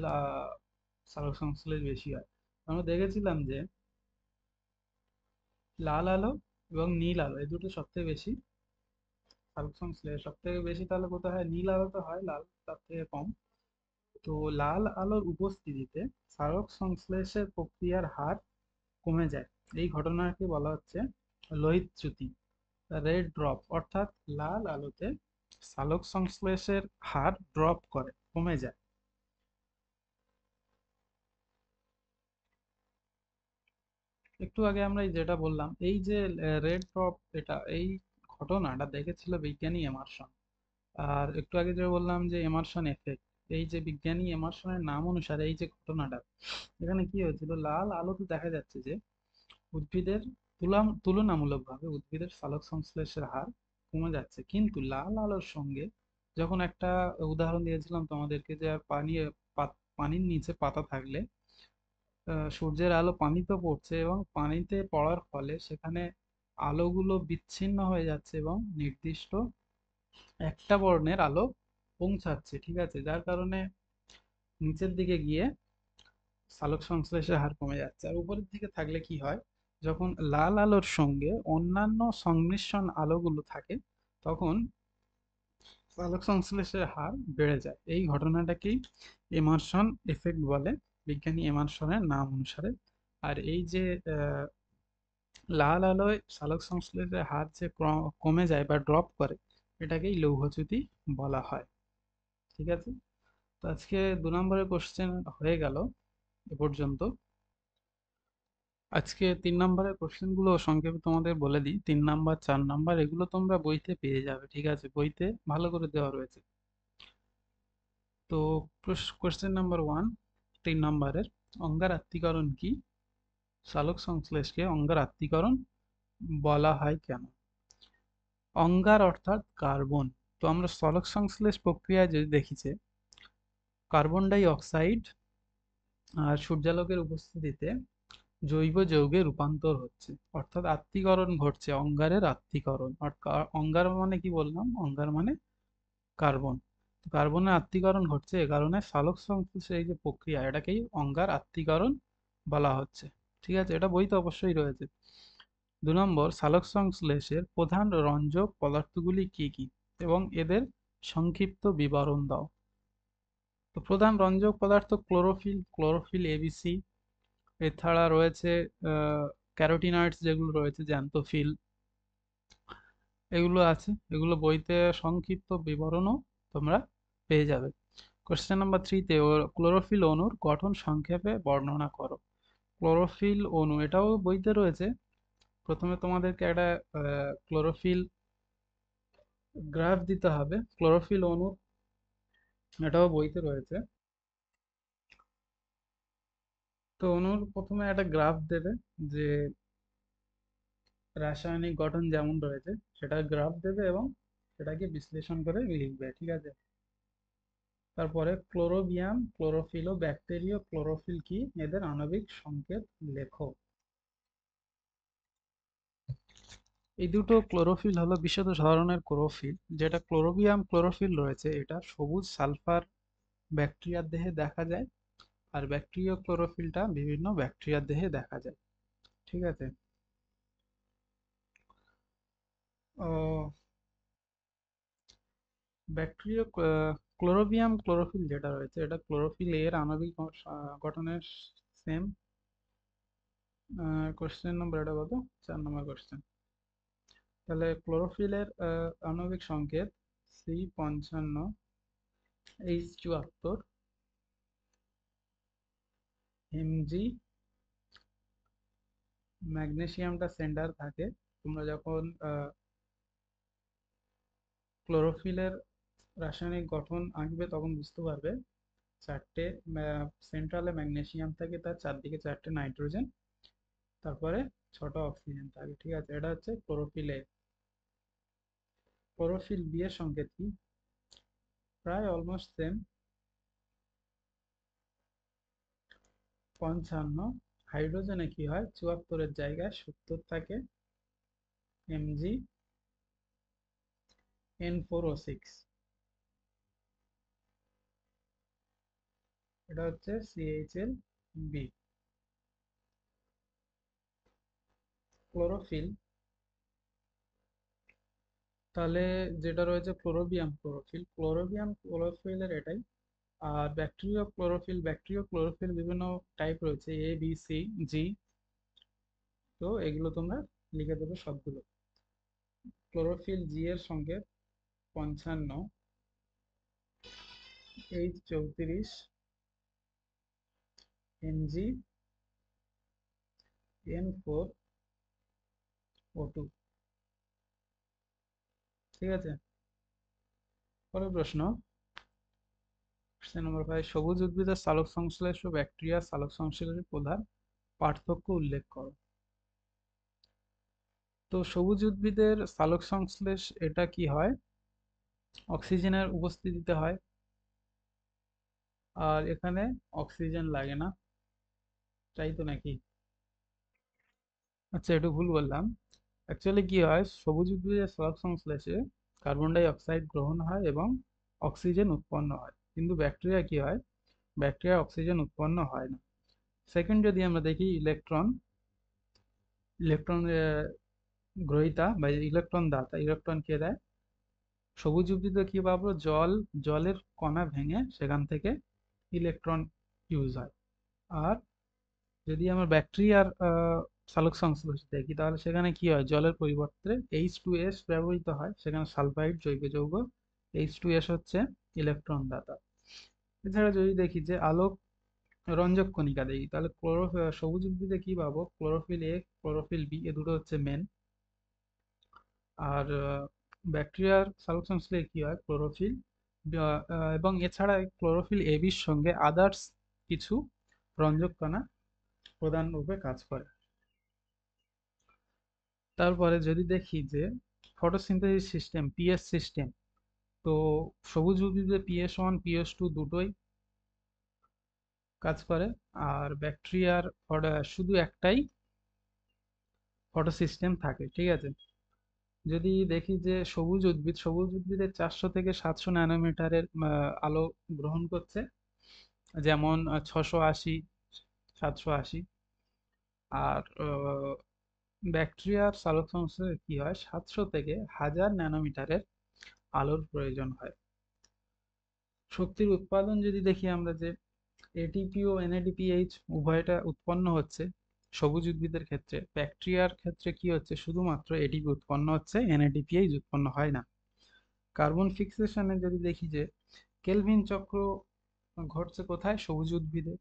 সালোক সংশ্লেষ বেশি হয়। আমরা দেখেছিলাম যে লাল আলো এবং নীল আলো, এই দুটো সব থেকে বেশি সালোক সংশ্লেষ সব থেকে বেশি তাহলে কোথায় হয়? নীল আলোতে হয়, লাল তার থেকে কম। তো লাল আলোর উপস্থিতিতে সালোক সংশ্লেষের প্রক্রিয়ার হার কমে যায়, এই ঘটনাকে বলা হচ্ছে লোহিত চ্যুতি, রেড ড্রপ। অর্থাৎ লাল আলোতে সালোক সংশ্লেষের হার ড্রপ করে, কমে যায়। একটু আগে আমরা এই যেটা বললাম, এই যে রেড ড্রপ, এটা এই ঘটনাটা দেখেছিল বিজ্ঞানী এমারসন। আর একটু আগে যে বললাম যে এমারসন এফেক্ট, এই যে বিজ্ঞানী এমারসনের নাম অনুসারে এই যে ঘটনাটা, এখানে কি হয়েছিল? লাল আলোতে দেখা যাচ্ছে যে উদ্ভিদের তুলনামূলকভাবে উদ্ভিদের সালোক সংশ্লেষের হার কমে যাচ্ছে, কিন্তু লাল আলোর সঙ্গে যখন একটা উদাহরণ দিয়েছিলাম তোমাদেরকে, যে পানির নিচে পাতা থাকলে সূর্যের আলো পানিতে পড়ছে এবং পানিতে পড়ার ফলে সেখানে আলোগুলো বিচ্ছিন্ন হয়ে যাচ্ছে এবং নির্দিষ্ট একটা বর্ণের আলো পৌঁছাচ্ছে, ঠিক আছে, যার কারণে নিচের দিকে গিয়ে সালোক সংশ্লেষের হার কমে যাচ্ছে। আর উপরের দিকে থাকলে কি হয়, যখন লাল আলোর সঙ্গে অন্যান্য সংমিশ্রণ আলোগুলো থাকে তখন সালোক সংশ্লেষের হার বেড়ে যায়। এই ঘটনাটাকেই এমারসন এফেক্ট বলে, বিজ্ঞানী এমারসনের নাম অনুসারে। আর এই যে লাল আলোয় সালোক সংশ্লেষের হার যে কমে যায় বা ড্রপ করে, এটাকেই লৌহচ্যুতি বলা হয়। ঠিক আছে, তো আজকে 2 নম্বরের কোশ্চেন হয়ে গেল এ পর্যন্ত। আজকে 3 নম্বরের কোশ্চেনগুলো সংক্ষেপে তোমাদের বলে দিই। 3 নম্বর, 4 নম্বর এগুলো তোমরা বইতে পেয়ে যাবে, ঠিক আছে, বইতে ভালো করে দেওয়া রয়েছে। তো কোশ্চেন নাম্বার 1, 3 নম্বরের, অঙ্গার আত্তীকরণ কি? সালোক সংশ্লেষকে অঙ্গার আত্তীকরণ বলা হয় কেন? অঙ্গার অর্থাৎ কার্বন। তো আমরা সালোক সংশ্লেষ প্রক্রিয়ায় যদি দেখি যে কার্বন ডাই অক্সাইড আর সূর্যালোকের উপস্থিতিতে জৈব যৌগে রূপান্তর হচ্ছে, অর্থাৎ আত্তীকরণ ঘটছে, অঙ্গারের আত্তীকরণ। অর্থাৎ অঙ্গার মানে কি বললাম, অঙ্গার মানে কার্বন। কার্বনের আত্তীকরণ ঘটছে, এ কারণে সালোক সংশ্লেষের এই যে প্রক্রিয়া, এটাকেই অঙ্গার আত্তীকরণ বলা হচ্ছে। ঠিক আছে, এটা বইতে অবশ্যই রয়েছে। 2 নম্বর, সালোক সংশ্লেষের প্রধান রঞ্জক পদার্থগুলি কি কি এবং এদের সংক্ষিপ্ত বিবরণ দাও। তো প্রধান রঞ্জক পদার্থ ক্লোরোফিল, ক্লোরোফিল এবিসি, এছাড়া রয়েছে ক্যারোটিনয়েডস যেগুলো রয়েছে, জ্যান্থোফিল, এগুলো আছে। এগুলো বইতে সংক্ষিপ্ত বিবরণও তোমরা পেয়ে যাবে। কোশ্চেন নাম্বার 3-তে ক্লোরোফিল অণুর গঠন সংক্ষেপে বর্ণনা করো। ক্লোরোফিল অণু, এটাও বইতে রয়েছে। প্রথমে তোমাদেরকে একটা ক্লোরোফিল গ্রাফ দিতে হবে। ক্লোরোফিল অণু, এটাও বইতে রয়েছে। তো অণুর প্রথমে একটা গ্রাফ দেবে, যে রাসায়নিক গঠন যেমন রয়েছে সেটা গ্রাফ দেবে এবং সেটাকে বিশ্লেষণ করে লিখবে, ঠিক আছে। তারপরে ক্লোরোবিয়াম, ক্লোরোফিল ও ব্যাকটেরিয়া ক্লোরোফিল কি, এদের আণবিক সংকেত লেখো। এই দুটো ক্লোরোফিল হলো বিশেষ ধরনের ক্লোরোফিল। যেটা ক্লোরোবিয়াম ক্লোরোফিল রয়েছে, এটা সবুজ সালফার ব্যাকটেরিয়ার দেহে দেখা যায়, আর ব্যাকটেরিয়া ক্লোরোফিলটা বিভিন্ন ব্যাকটেরিয়ার দেহে দেখা যায়, ঠিক আছে। ও ব্যাকটেরিয়া ক্লোরোবিয়াম ক্লোরোফিল যেটা রয়েছে, এটা ক্লোরোফিল এর আণবিক গঠনের সেম। কোশ্চেন নম্বর এটা কত, 4 নম্বর কোশ্চেন। তাহলে ক্লোরোফিলের আণবিক সংকেত C55, H72, Mg, ম্যাগনেসিয়ামটা সেন্টার থাকে। তোমরা যখন ক্লোরোফিলের রাসায়নিক গঠন আঁকবে তখন বুঝতে পারবে। চারটে সেন্ট্রালে ম্যাগনেসিয়াম থাকে, তার চারদিকে 4টে নাইট্রোজেন, তারপরে 6টা অক্সিজেন থাকে, ঠিক আছে। এটা হচ্ছে ক্লোরোফিল এ। ক্লোরোফিল বি এর সংকেত কি? প্রায় অলমোস্ট সেম, 55। হাইড্রোজেনে কি হয়, 74-এর জায়গায় 70 থাকে, Mg, N4O6, এটা হচ্ছে CHL বি। ক্লোরোফিল, তাহলে যেটা রয়েছে ক্লোরোবিয়াম ক্লোরোফিল, ক্লোরোবিয়াম ক্লোরোফিলের এটাই। আর ব্যাকটেরিয়া ক্লোরোফিল, ব্যাকটেরিয়া ক্লোরোফিল বিভিন্ন টাইপ রয়েছে, A B C G। তো এগুলো তোমরা লিখে দেবে সবগুলো। ক্লোরোফিল জি এর সঙ্গে 55, H34, Mg, N4O2, ঠিক আছে। পরের প্রশ্ন, কোশ্চেন নাম্বার 5, সবুজ উদ্ভিদের সালোক সংশ্লেষ ও ব্যাকটেরিয়া সালোক সংশ্লেষের প্রধান পার্থক্য উল্লেখ করো। তো সবুজ উদ্ভিদের সালোক সংশ্লেষ এটা কি হয়, অক্সিজেনের উপস্থিতিতে হয়, আর এখানে অক্সিজেন লাগে না, তাই তো নাকি? আচ্ছা, একটু ভুল বললাম। অ্যাকচুয়ালি কি হয়, সবুজ উদ্ভিদের স্থলক সংশ্লেষে কার্বন ডাই অক্সাইড গ্রহণ হয় এবং অক্সিজেন উৎপন্ন হয়, কিন্তু ব্যাকটেরিয়া কি হয়, ব্যাকটেরিয়া অক্সিজেন উৎপন্ন হয় না। সেকেন্ড যদি আমরা দেখি ইলেকট্রন, ইলেকট্রন গ্রহীতা বা ইলেকট্রন দাতা, ইলেকট্রন কে দেয়, সবুজ উদ্ভিদে কি পাবো, জল, জলের কণা ভেঙে সেখান থেকে ইলেকট্রন ইউজ হয়। আর যদি আমরা ব্যাকটেরিয়ার সালোক সংশ্লেষ দেখি, তাহলে সেখানে কি হয়, জলের পরিবর্তে H2S ব্যবহৃত হয়, সেখানে সালফাইড জৈব যৌগ, H2S হচ্ছে ইলেকট্রন দাতা। এছাড়া যদি দেখি যে আলোক রঞ্জক কণিকা দেখি, তাহলে সবুজ উদ্ভিদে কি পাবো, ক্লোরোফিল এ, ক্লোরোফিল বি, এ দুটো হচ্ছে মেন। আর ব্যাকটেরিয়ার সালোক সংশ্লেষে কি হয়, ক্লোরোফিল এবং এছাড়া ক্লোরোফিল এ বির সঙ্গে আদার্স কিছু রঞ্জক কণা প্রধান রূপে কাজ করে। তারপরে যদি দেখি যে ফটোসিনথেসিস সিস্টেম, পিএস সিস্টেম, তো সবুজ উদ্ভিদে PS1 PS2 দুটোই কাজ করে। আর ব্যাকটেরিয়ার শুধু একটাই ফটো সিস্টেম থাকে, ঠিক আছে। যদি দেখি যে সবুজ উদ্ভিদ, সবুজ উদ্ভিদের 400 থেকে 700 ন্যানোমিটারের আলো গ্রহণ করছে, যেমন 680, 780। আর ব্যাকটেরিয়ার সালোক সংশ্লেষে কি হয়, 700 থেকে 1000 ন্যানোমিটারের আলোর প্রয়োজন হয়। শক্তির উৎপাদন যদি দেখি আমরা যে এটিপি ও NADPH উভয়টা উৎপন্ন হচ্ছে সবুজ উদ্ভিদের ক্ষেত্রে, ব্যাকটেরিয়ার ক্ষেত্রে কি হচ্ছে, শুধুমাত্র এটিপি উৎপন্ন হচ্ছে, NADPH উৎপন্ন হয় না। কার্বন ফিক্সেশনে যদি দেখি যে কেলভিন চক্র ঘটছে কোথায়, সবুজ উদ্ভিদে।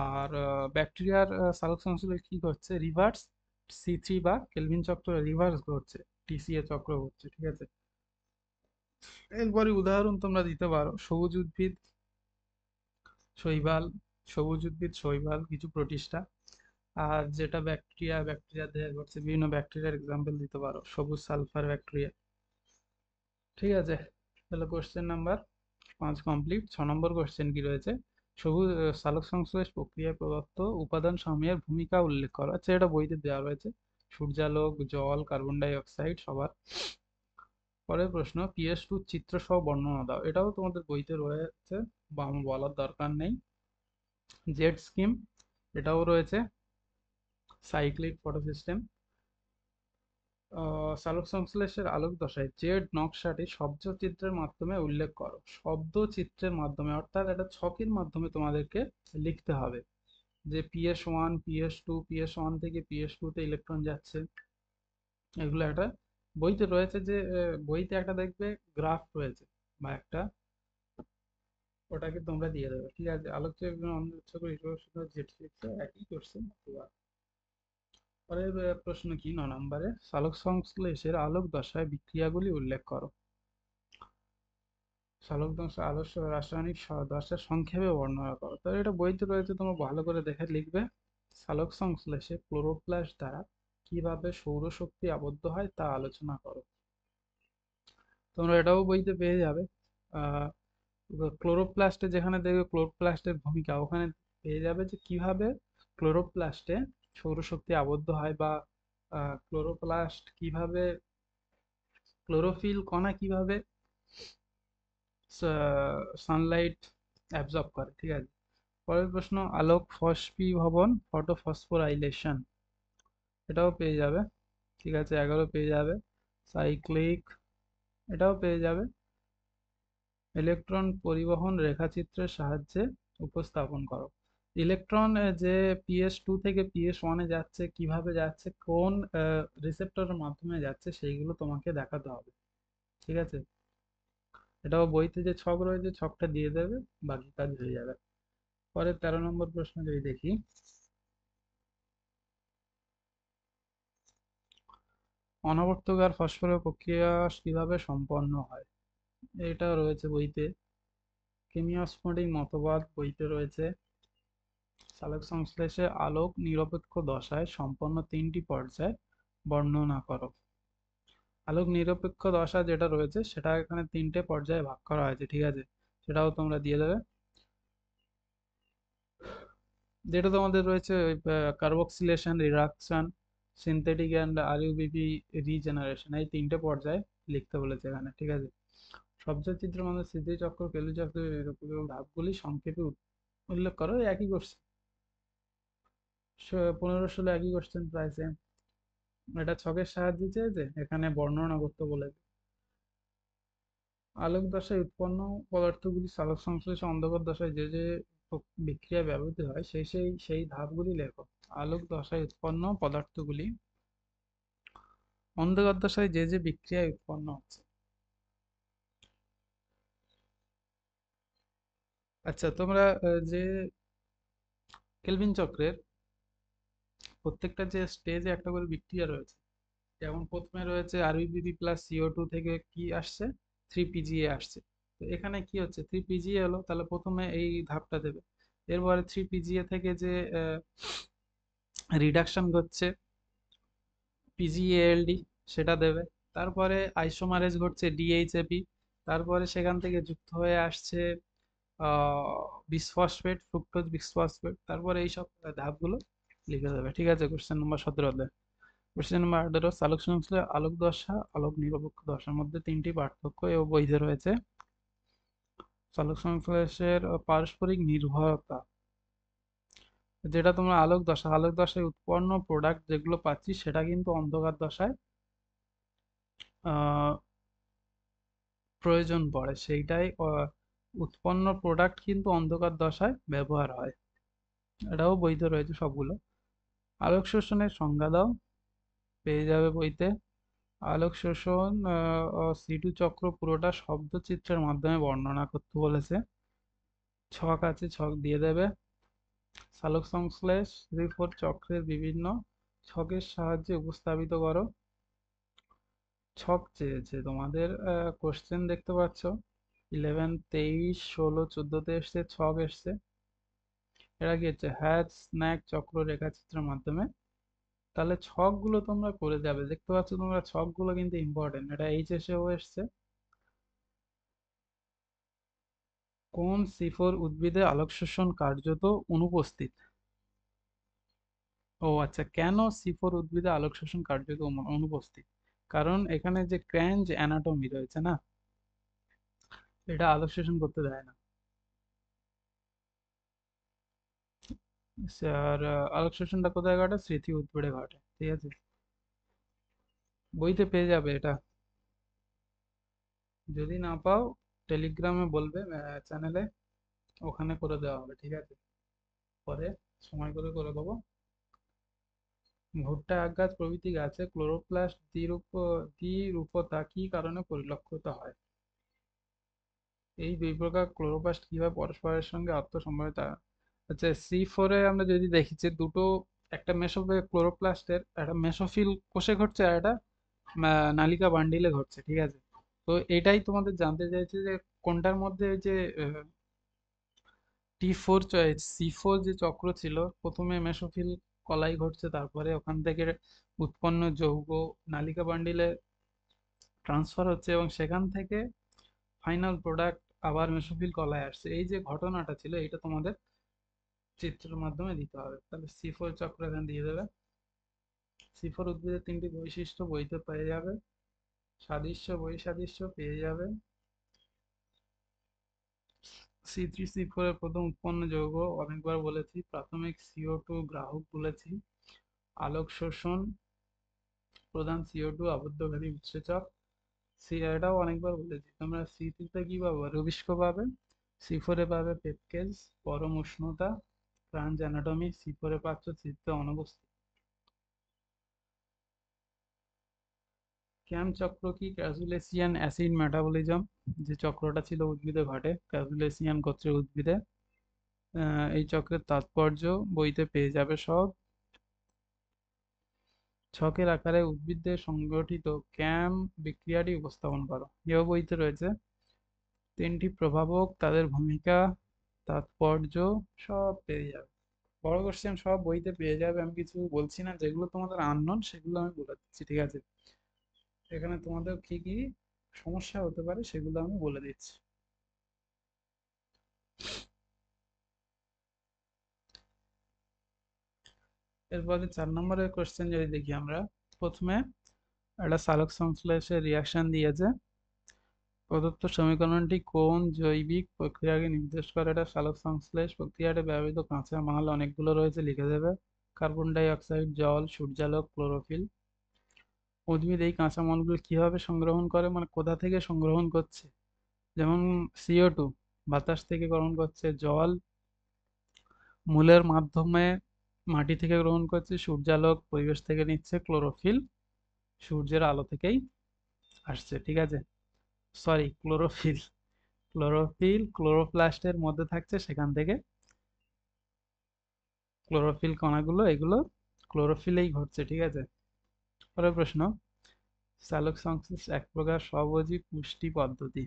আর ব্যাকটেরিয়ার সালোক সংশ্লেষে কি ঘটছে, রিভার্স C3 বা কেলভিন চক্র রিভার্স ঘটছে, TCA চক্র ঘটছে, ঠিক আছে। এরপরে উদাহরণ তোমরা দিতে পারো, সবুজ উদ্ভিদ, শৈবাল, সবুজ উদ্ভিদ, শৈবাল, কিছু প্রোটিস্টা। আর যেটা ব্যাকটেরিয়া, ব্যাকটেরিয়া দেহে ঘটছে, বিভিন্ন ব্যাকটেরিয়ার এক্সাম্পল দিতে পারো, সবুজ সালফার ব্যাকটেরিয়া, ঠিক আছে। তাহলে কোশ্চেন নাম্বার 5 কমপ্লিট। 6 নম্বর কোশ্চেন কি রয়েছে, সবুজ সালোক সংশ্লেষ প্রক্রিয়ায় প্রদত্ত উপাদান সমূহের ভূমিকা উল্লেখ করো। আচ্ছা, এটা বইতে দেওয়া রয়েছে, সূর্যালোক, জল, কার্বন ডাই অক্সাইড সবার। পরের প্রশ্ন, PS2 চিত্র সহ বর্ণনা দাও। এটাও তোমাদের বইতে রয়েছে বা আমার বলার দরকার নেই। জেট স্কিম, এটাও রয়েছে। Cyclic photo system. সালোক সংশ্লেষের আলোক দশায় জেড নকশাটি শব্দচিত্রের মাধ্যমে উল্লেখ করো। শব্দচিত্রের মাধ্যমে অর্থাৎ একটা ছকের মাধ্যমে তোমাদেরকে লিখতে হবে যে PS1, PS2, PS1 থেকে PS2 তে ইলেকট্রন যাচ্ছে। এগুলো একটা বইতে রয়েছে, যে বইতে একটা দেখবে গ্রাফ রয়েছে বা একটা, ওটাকে তোমরা দিয়ে দেবে, ঠিক আছে। আলোচ্য একই কোশ্চেন। পরের প্রশ্ন কি, 9 নম্বরে, সালোক সংশ্লেষের আলোক দশায় বিক্রিয়াগুলি উল্লেখ করো। সালোক দশা আদর্শ রাসায়নিক দশা সংক্ষেপে বর্ণনা করো। তো এটা বইতে রয়েছে, তোমরা ভালো করে দেখে লিখবে। সালোক সংশ্লেষে ক্লোরোপ্লাস্ট দ্বারা কিভাবে সৌরশক্তি আবদ্ধ হয় তা আলোচনা করো। তোমরা এটাও বইতে পেয়ে যাবে। আহ ক্লোরোপ্লাস্টে যেখানে দেখবে ক্লোরোপ্লাস্টের ভূমিকা, ওখানে পেয়ে যাবে যে কিভাবে ক্লোরোপ্লাস্টে সৌরশক্তি আবদ্ধ হয়, বা ক্লোরোপ্লাস্ট কিভাবে, ক্লোরোফিল কণা কিভাবে সানলাইট অ্যাবজর্ব করে, ঠিক আছে। পরের প্রশ্ন, আলোক ফসফীভবন, ফটোফসফোরাইলেশন, এটাও পেয়ে যাবে, ঠিক আছে। 11 পেয়ে যাবে। সাইক্লিক, এটাও পেয়ে যাবে। ইলেকট্রন পরিবহন রেখাচিত্রের সাহায্যে উপস্থাপন করো। ইলেকট্রন যে PS2 থেকে PS1 এ যাচ্ছে, কিভাবে যাচ্ছে, কোন রিসেপ্টরের মাধ্যমে যাচ্ছে, সেইগুলো তোমাকে দেখাতে হবে, ঠিক আছে। এটাও বইতে যে ছক রয়েছে, ছকটা দিয়ে দেবে, বাকি কাজ হয়ে যাবে। পরে 13 নম্বর প্রশ্ন যদি দেখি, অনাবর্তকার ফসফরাস প্রক্রিয়া কিভাবে সম্পন্ন হয়, এটা রয়েছে বইতে। কেমিওস্মোটিক মতবাদ বইতে রয়েছে। সালোক সংশ্লেষে আলোক নিরপেক্ষ দশায় সম্পন্ন 3টি পর্যায় বর্ণনা করো। আলোক নিরপেক্ষ দশা যেটা রয়েছে, সেটা এখানে 3টে পর্যায়ে ভাগ করা হয়েছে, ঠিক আছে। সেটাও তোমরা দিয়ে দেবে। যেটা তোমাদের রয়েছে, carboxylation, reduction, synthetic and RuBP regeneration, এই তিনটে পর্যায়ে লিখতে বলেছে এখানে, ঠিক আছে। শব্দচিত্রের মধ্যে স্মৃতিচক্র, কেলুচক্রের এরকম ধাপগুলি সংক্ষেপে উল্লেখ করো, এই একই কোশ্চেন, 15-16 একই কোশ্চেন প্রায় সেম। এটা ছকের সাহায্যে চেয়েছে, এখানে বর্ণনা করতে বলেছে। আলোক দশায় উৎপন্ন পদার্থগুলি চালক সংশ্লেষে অন্ধকার দশায় যে যে বিক্রিয়ায় ব্যবহৃত হয় সেই ধাপগুলি লেখো। আলোক দশায় উৎপন্ন পদার্থগুলি অন্ধকার দশায় যে যে বিক্রিয়ায় উৎপন্ন হচ্ছে। আচ্ছা, তোমরা যে কেলভিন চক্রের প্রত্যেকটা যে স্টেজে একটা করে বিক্রিয়া রয়েছে, যেমন প্রথমে রয়েছে আরইউবিপি প্লাস CO2 থেকে কি আসছে, 3PGA আসছে। তো এখানে কি হচ্ছে, 3PGA হলো, তাহলে প্রথমে এই ধাপটা দেবে। এরপরে 3PGA থেকে যে রিডাকশন ঘটছে PGALD, সেটা দেবে। তারপরে আইসোমারেজ ঘটছে DHAP, তারপরে সেখান থেকে যুক্ত হয়ে আসছে বিসফসফেট, ফ্রুক্টোজ বিসফসফেট, তারপরে এইসব ধাপগুলো লিখে দেবে, ঠিক আছে। Question number 17। কোশ্চেন নাম্বার 18, চালক সংশ্লেষে আলোক দশা আলোক নিরপেক্ষ দশার মধ্যে তিনটি পার্থক্য ও বৈধ রয়েছে। চালক সংশ্লেষের পারস্পরিক নির্ভরতা, যেটা তোমরা আলোক দশায় উৎপন্ন প্রোডাক্ট যেগুলো পাচ্ছি সেটা কিন্তু অন্ধকার দশায় আহ, প্রয়োজন পড়ে, সেইটাই উৎপন্ন প্রোডাক্ট কিন্তু অন্ধকার দশায় ব্যবহার হয়, এটাও বৈধ রয়েছে সবগুলো। আলোক শোষণের সংজ্ঞা দাও, পেয়ে যাবে বইতে। আলোক শোষণ সিটু চক্র পুরোটা শব্দচিত্রের মাধ্যমে বর্ণনা করতে বলেছে, ছক আছে, ছক দিয়ে দেবে। সালোক সংশ্লেষ 3-4 চক্রের বিভিন্ন ছকের সাহায্যে উপস্থাপিত করো। ছক চেয়েছে তোমাদের, কোশ্চেন দেখতে পাচ্ছ 11, 23, 16, 14-তে এসছে, ছক এসছে। এরা কি হচ্ছে, হ্যাচ স্ন্যাক চক্র রেখাচিত্রের মাধ্যমে। তাহলে ছকগুলো তোমরা করে যাবে, দেখতে পাচ্ছ তোমরা ছকগুলো কিন্তু ইম্পর্টেন্ট, এটা এইচএসেও এসছে। কোন C4 উদ্ভিদে আলোক শোষণ কার্যত অনুপস্থিত? ও আচ্ছা, কেন C4 উদ্ভিদে আলোক শোষণ কার্যত অনুপস্থিত? কারণ এখানে যে ক্র্যাঞ্চ অ্যানাটমি রয়েছে না, এটা আলোক শোষণ করতে দেয় না। আর আলোক শোষণটা কোথায় ঘটে, স্মৃতি উদ্ভিদে ঘটে, ঠিক আছে। বইতে পেয়ে যাবে এটা, যদি না পাও টেলিগ্রামে বলবে চ্যানেলে, ওখানে করে দেওয়া হবে, ঠিক আছে। পরে সময় করে করে দেবো। ভুট্টা, আখ গাছ প্রভৃতি গাছে ক্লোরোপ্লাস্ট দ্বিরূপতা কি কারণে পরিলক্ষিত হয়? এই দুই প্রকার ক্লোরোপ্লাস্ট কিভাবে পরস্পরের সঙ্গে আত্মসম্পর্কিত? আচ্ছা, C4-এ আমরা যদি দেখি যে দুটো, একটা ক্লোরোপ্লাস্টের একটা মেসোফিল কোষে ঘটছে, আর একটা নালিকা বান্ডিলে ঘটছে, ঠিক আছে। তো এটাই তোমাদের জানতে চাইছে যে কোনটার মধ্যে যে C4 যে চক্র ছিল, প্রথমে মেসোফিল কলাই ঘটছে, তারপরে ওখান থেকে উৎপন্ন যৌগ নালিকা বান্ডিলে ট্রান্সফার হচ্ছে, এবং সেখান থেকে ফাইনাল প্রোডাক্ট আবার মেসোফিল কলায় আসছে, এই যে ঘটনাটা ছিল, এটা তোমাদের চিত্রের মাধ্যমে দিতে হবে। তাহলে C4 চক্র এখানে দিয়ে দেবে। C4 উদ্ভিদের তিনটি বৈশিষ্ট্য বইতে পেয়ে যাবে, সাদৃশ্য বৈসাদৃশ্য পেয়ে যাবে। C3 C4 এর প্রথম উৎপন্ন যৌগ অনেকবার বলেছি, প্রাথমিক CO2 গ্রাহক বলেছি, আলোক শোষণ প্রধান CO2 আবদ্ধকারী উৎসেচক, এটাও অনেকবার বলেছি। তোমরা C3-তে কি পাবে, রবিস্ক পাবে। C4-এ পাবে পেপকেজ, পরম উষ্ণতা, ট্রান্স অ্যানাটমি। C4-এ পাচ্ছ, C3-তে অনুপস্থিত। ক্যাম চক্র কি, ক্যাজুলেসিয়ান অ্যাসিড মেটাবলিজম যে চক্রটা ছিল উদ্ভিদে ঘটে, ক্যাজুলেসিয়ান গোত্রের উদ্ভিদে। এই চক্রের তাৎপর্য বইতে পেয়ে যাবে সব। ছকের আকারে উদ্ভিদে সংগঠিত ক্যাম বিক্রিয়াটি উপস্থাপন করো, এও বইতে রয়েছে। তিনটি প্রভাবক, তাদের ভূমিকা, তাৎপর্য, সব পেয়ে যাবে। বড় কোশ্চেন সব বইতে পেয়ে যাবে, আমি কিছু বলছি না, যেগুলো তোমাদের আননোন সেগুলো আমি বলে দিচ্ছি, ঠিক আছে। এখানে তোমাদের কি কি সমস্যা হতে পারে সেগুলো আমি বলে দিচ্ছি। এরপরে 4 নম্বরের কোশ্চেন যদি দেখি আমরা, প্রথমে একটা সালোক সংশ্লেষের রিয়াকশন দিয়েছে। প্রদত্ত সমীকরণটি কোন জৈবিক প্রক্রিয়াকে নির্দেশ করে? এটা সালোক সংশ্লেষ প্রক্রিয়াতে ব্যবহৃত কাঁচা মাল অনেকগুলো রয়েছে, লিখে দেবে। কার্বন ডাই অক্সাইড, জল, সূর্যালোক, ক্লোরোফিল। উদ্ভিদ এই কাঁচামালগুলো কিভাবে সংগ্রহণ করে, মানে কোথা থেকে সংগ্রহণ করছে? যেমন CO2 বাতাস থেকে গ্রহণ করছে, জল মূলের মাধ্যমে মাটি থেকে গ্রহণ করছে, সূর্যালোক পরিবেশ থেকে নিচ্ছে, ক্লোরোফিল সূর্যের আলো থেকেই আসছে। ঠিক আছে, সরি, ক্লোরোফিল, ক্লোরোপ্লাস্টের মধ্যে থাকছে, সেখান থেকে ক্লোরোফিল কণাগুলো, এগুলো ক্লোরোফিলেই ঘটছে। ঠিক আছে, পরের প্রশ্ন, সালোক সংশ্লেষ এক প্রকার স্বভোজী পুষ্টি পদ্ধতি।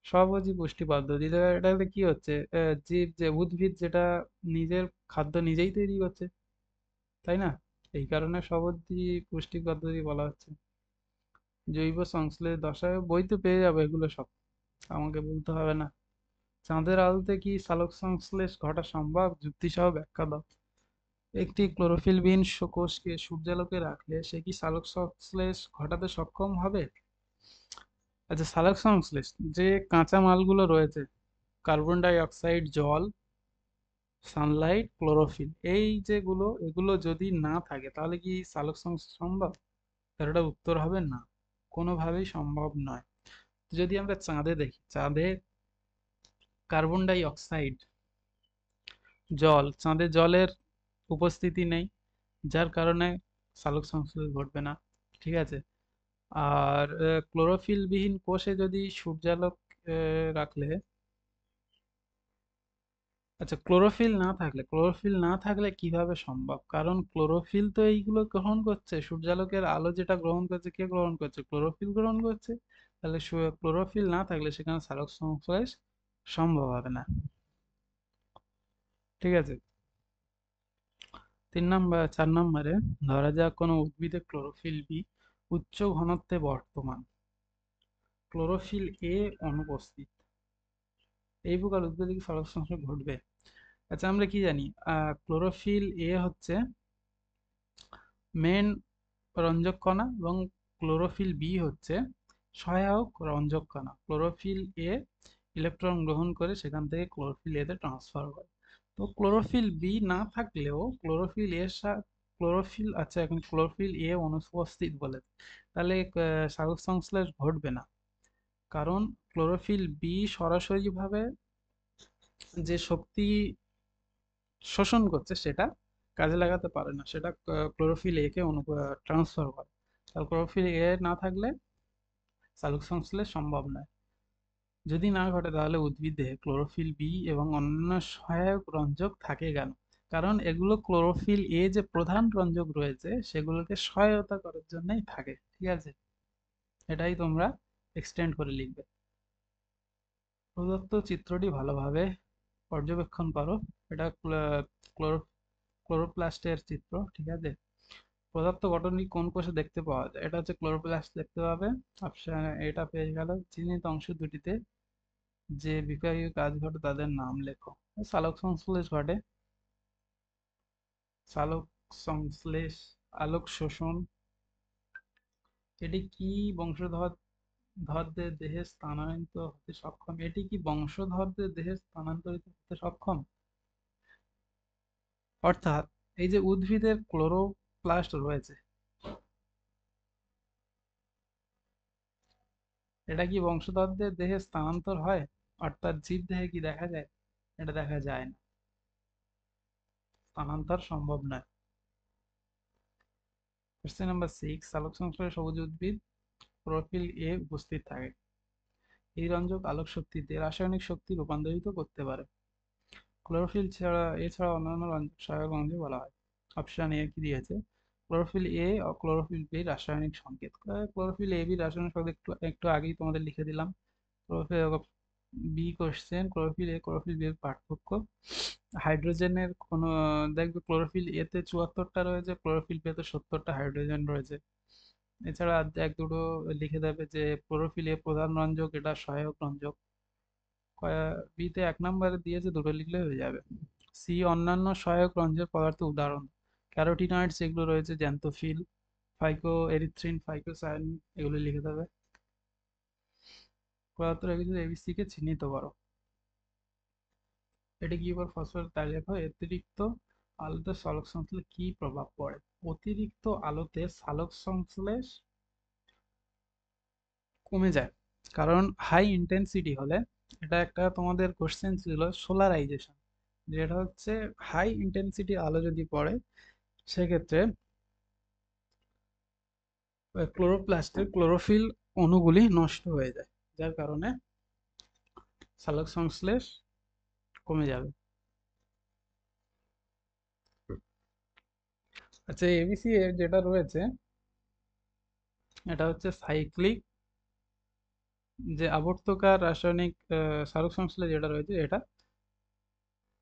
স্বভোজী পুষ্টি পদ্ধতি, তো এটাতে কি হচ্ছে? জীব, যে উদ্ভিদ যেটা নিজের খাদ্য নিজেই তৈরি করছে, তাই না? এই কারণে স্বভোজী পুষ্টি পদ্ধতি বলা হচ্ছে। জৈব সংশ্লেষ দশায় বইতে পেয়ে যাবে এগুলো সব, আমাকে বলতে হবে না। চাঁদের আলোতে কি সালোক সংশ্লেষ ঘটা সম্ভব? যুক্তিসহ ব্যাখ্যা দাও। একটি ক্লোরোফিলবিহীন কোষকে সূর্যালোকে রাখলে সে কি সালোক সংশ্লেষ ঘটাতে সক্ষম হবে? আচ্ছা, সালোক সংশ্লেষ যে কাঁচা মালগুলো রয়েছে, কার্বন ডাই অক্সাইড, জল, সানলাইট, ক্লোরোফিল, এই যেগুলো, এগুলো যদি না থাকে তাহলে কি সালোক সংশ্লেষ সম্ভব? তার এটা উত্তর হবে না, কোনোভাবেই সম্ভব নয়। যদি আমরা চাঁদে দেখি, চাঁদে কার্বন ডাই অক্সাইড, জল, চাঁদে জলের উপস্থিতি নেই, যার কারণে সালোক সংশ্লেষ ঘটবে না। ঠিক আছে, আর ক্লোরোফিল বিহীন কোষে যদি সূর্যালোক রাখলে, আচ্ছা, ক্লোরোফিল না থাকলে কিভাবে সম্ভব? কারণ ক্লোরোফিল তো এইগুলো গ্রহণ করছে, সূর্যালোকের আলো যেটা গ্রহণ করছে, কে গ্রহণ করছে? ক্লোরোফিল গ্রহণ করছে। তাহলে ক্লোরোফিল না থাকলে সেখানে সালোক সংশ্লেষ সম্ভব হবে না। ঠিক আছে, 4 নম্বরে, ধরা যাক কোনো উদ্ভিদে ক্লোরোফিল বি উচ্চ ঘনত্বে বর্তমান, ক্লোরোফিল এ অনুপস্থিত, এই প্রকার উদ্ভিদে কি সালোক সংশ্লেষ ঘটবে? আচ্ছা, আমরা কি জানি? ক্লোরোফিল এ হচ্ছে মেন রঞ্জক কণা এবং ক্লোরোফিল বি হচ্ছে সহায়ক রঞ্জক কণা। ক্লোরোফিল এ ইলেকট্রন গ্রহণ করে সেখান থেকে ক্লোরোফিল এ তে ট্রান্সফার করে। তো ক্লোরোফিল বি না থাকলেও ক্লোরোফিল এর ক্লোরোফিল, আচ্ছা, এখন ক্লোরোফিল এ অনুপস্থিত বলে, তাহলে সালোক সংশ্লেষ ঘটবে না। কারণ ক্লোরোফিল বি সরাসরিভাবে যে শক্তি শোষণ করছে সেটা কাজে লাগাতে পারে না, সেটা ক্লোরোফিল এ কে ট্রান্সফার করে। তাহলে ক্লোরোফিল এ না থাকলে সালোক সংশ্লেষ সম্ভব নয়। যদি না ঘটে তাহলে উদ্ভিদে ক্লোরোফিল বি এবং অন্যান্য সহায়ক রঞ্জক থাকে কেন? কারণ এগুলো ক্লোরোফিল এ যে প্রধান রঞ্জক রয়েছে সেগুলোকে সহায়তা করার জন্যই থাকে। ঠিক আছে, এটাই তোমরা এক্সটেন্ড করে লিখবে। প্রদত্ত চিত্রটি ভালোভাবে পর্যবেক্ষণ করো। এটা ক্লোরোপ্লাস্টের চিত্র। ঠিক আছে, পদার্থ গঠনটি কোন কোষে দেখতে পাওয়া যায়? এটা হচ্ছে ক্লোরোপ্লাস্ট দেখতে পাবে। অপশন এটা পেয়ে গেল। চিহ্নিত অংশ দুটিতে যে বিপাকীয় কাজ ঘটে তাদের নাম লেখো। সালোক সংশ্লেষ ঘটে, সালোক সংশ্লেষ, আলোক শোষণ। এটি কি বংশধরদের দেহে স্থানান্তরিত হতে সক্ষম? এটি কি বংশধরদের দেহে স্থানান্তরিত হতে সক্ষম? অর্থাৎ এই যে উদ্ভিদের ক্লোরোপ্লাস্ট রয়েছে, এটা কি বংশধরদের দেহে স্থানান্তর হয়? অর্থাৎ জীব দেহে কি দেখা যায়? এটা দেখা যায় না, স্থানান্তর সম্ভব নয়। কোশ্চেন নাম্বার 6, সালোক সংশ্লেষে সবুজ উদ্ভিদ ক্লোরোফিল এ উপস্থিত থাকে। এই রঞ্জক আলোক শক্তিতে রাসায়নিক শক্তি রূপান্তরিত করতে পারে। ক্লোরোফিল এছাড়া অন্যান্য রঞ্জক সহায়ক অঙ্গে বলা হয়। অপশন এ কি দিয়েছে? ক্লোরোফিল এ ও ক্লোরোফিল বি রাসায়নিক সংকেত। ক্লোরোফিল এ বি রাসায়নিক সংকেত একটু একটু আগেই তোমাদের লিখে দিলাম। Chlorophyll B question, chlorophyll A chlorophyll B এর পার্থক্য। হাইড্রোজেনের কোন, দেখবে ক্লোরোফিল এ তে 74টা রয়েছে, ক্লোরোফিল বি তে 70টা হাইড্রোজেন রয়েছে। এছাড়া এক দুটো লিখে দেবে যে ক্লোরোফিল এ প্রধান রঞ্জক, এটা সহায়ক রঞ্জক। বিতে 1 নম্বরে দিয়েছে, দুটো লিখলে হয়ে যাবে। সি অন্যান্য সহায়ক রঞ্জক পদার্থ উদাহরণ, ক্যারোটিনয়েডস যেগুলো রয়েছে, জ্যান্থোফিল, ফাইকো এরিথ্রিন, ফাইকোসায়ানিন, এগুলো লিখে দেবে। পদার্থ রেখেছে এবিসি কে চিহ্নিত করো। এটি কি উপর ফসফরাস, তাই লেখো অতিরিক্ত আলোতে সালোক সংশ্লেষে কি প্রভাব পড়ে। অতিরিক্ত আলোতে সালোক সংশ্লেষ কমে যায়, কারণ হাই ইন্টেন্সিটি হলে, এটা একটা তোমাদের কোশ্চেন ছিল সোলারাইজেশন, যেটা হচ্ছে হাই ইন্টেন্সিটি আলো যদি পড়ে সেক্ষেত্রে ক্লোরোপ্লাস্টের ক্লোরোফিল অণুগুলি নষ্ট হয়ে যায়, যার কারণে সালোক সংশ্লেষ কমে যাবে। আচ্ছা, এবিসি এর যেটা রয়েছে এটা হচ্ছে সাইক্লিক, যে আবর্তকার রাসায়নিক সালোক সংশ্লেষ যেটা রয়েছে এটা,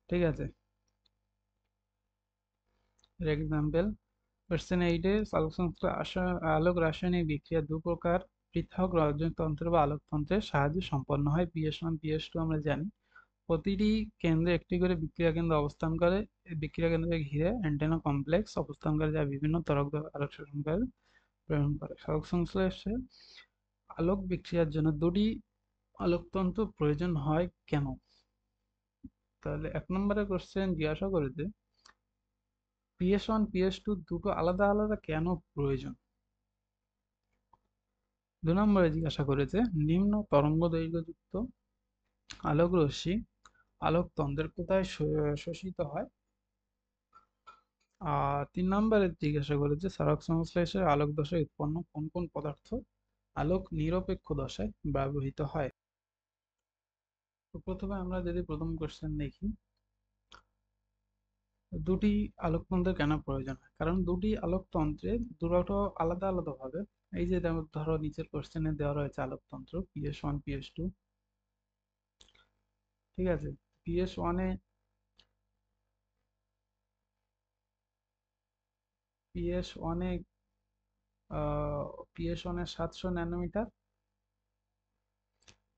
ঠিক আছে। এক্সাম্পল কোশ্চেন 8-এ সালোক সংশ্লেষ আলোক রাসায়নিক বিক্রিয়া দু প্রকার পৃথক রঞ্জকতন্ত্র বা আলোকতন্ত্রের সাহায্যে সম্পন্ন হয়। PS1 PS2 আমরা জানি। প্রতিটি কেন্দ্রে একটি করে বিক্রিয়া কেন্দ্র অবস্থান করে। এই বিক্রিয়া কেন্দ্রকে ঘিরে অ্যান্টেনা কমপ্লেক্স অবস্থান করে, যা বিভিন্ন তরঙ্গ আলোক শোষণ করে প্রেরণ করে। সালোক সংশ্লেষে আলোক বিক্রিয়ার জন্য দুটি আলোকতন্ত্র প্রয়োজন হয় কেন? তাহলে 1 নম্বরে কোশ্চেন জিজ্ঞাসা করেছে PS1 PS2 দুটো আলাদা আলাদা কেন প্রয়োজন। 2 নম্বরে জিজ্ঞাসা করেছে নিম্ন তরঙ্গ দৈর্ঘ্যযুক্ত আলোক রশ্মি আলোকতন্ত্রের কোথায় শোষিত হয়। আর 3 নম্বরে জিজ্ঞাসা করেছে সালোক সংশ্লেষে আলোক দশায় উৎপন্ন কোন কোন পদার্থ আলোক নিরপেক্ষ দশায় ব্যবহৃত হয়। তো প্রথমে আমরা যদি প্রথম কোশ্চেন দেখি, দুটি আলোকতন্ত্রের কেন প্রয়োজন হয়, কারণ দুটি আলোকতন্ত্রে দুটো আলাদা আলাদা ভাবে, এই যে ধরো নিচের কোশ্চেনে দেওয়া রয়েছে আলোকতন্ত্র PS1 PS2, ঠিক আছে। PS1 এ PS1 এ PS1 এ 700 ন্যানোমিটার,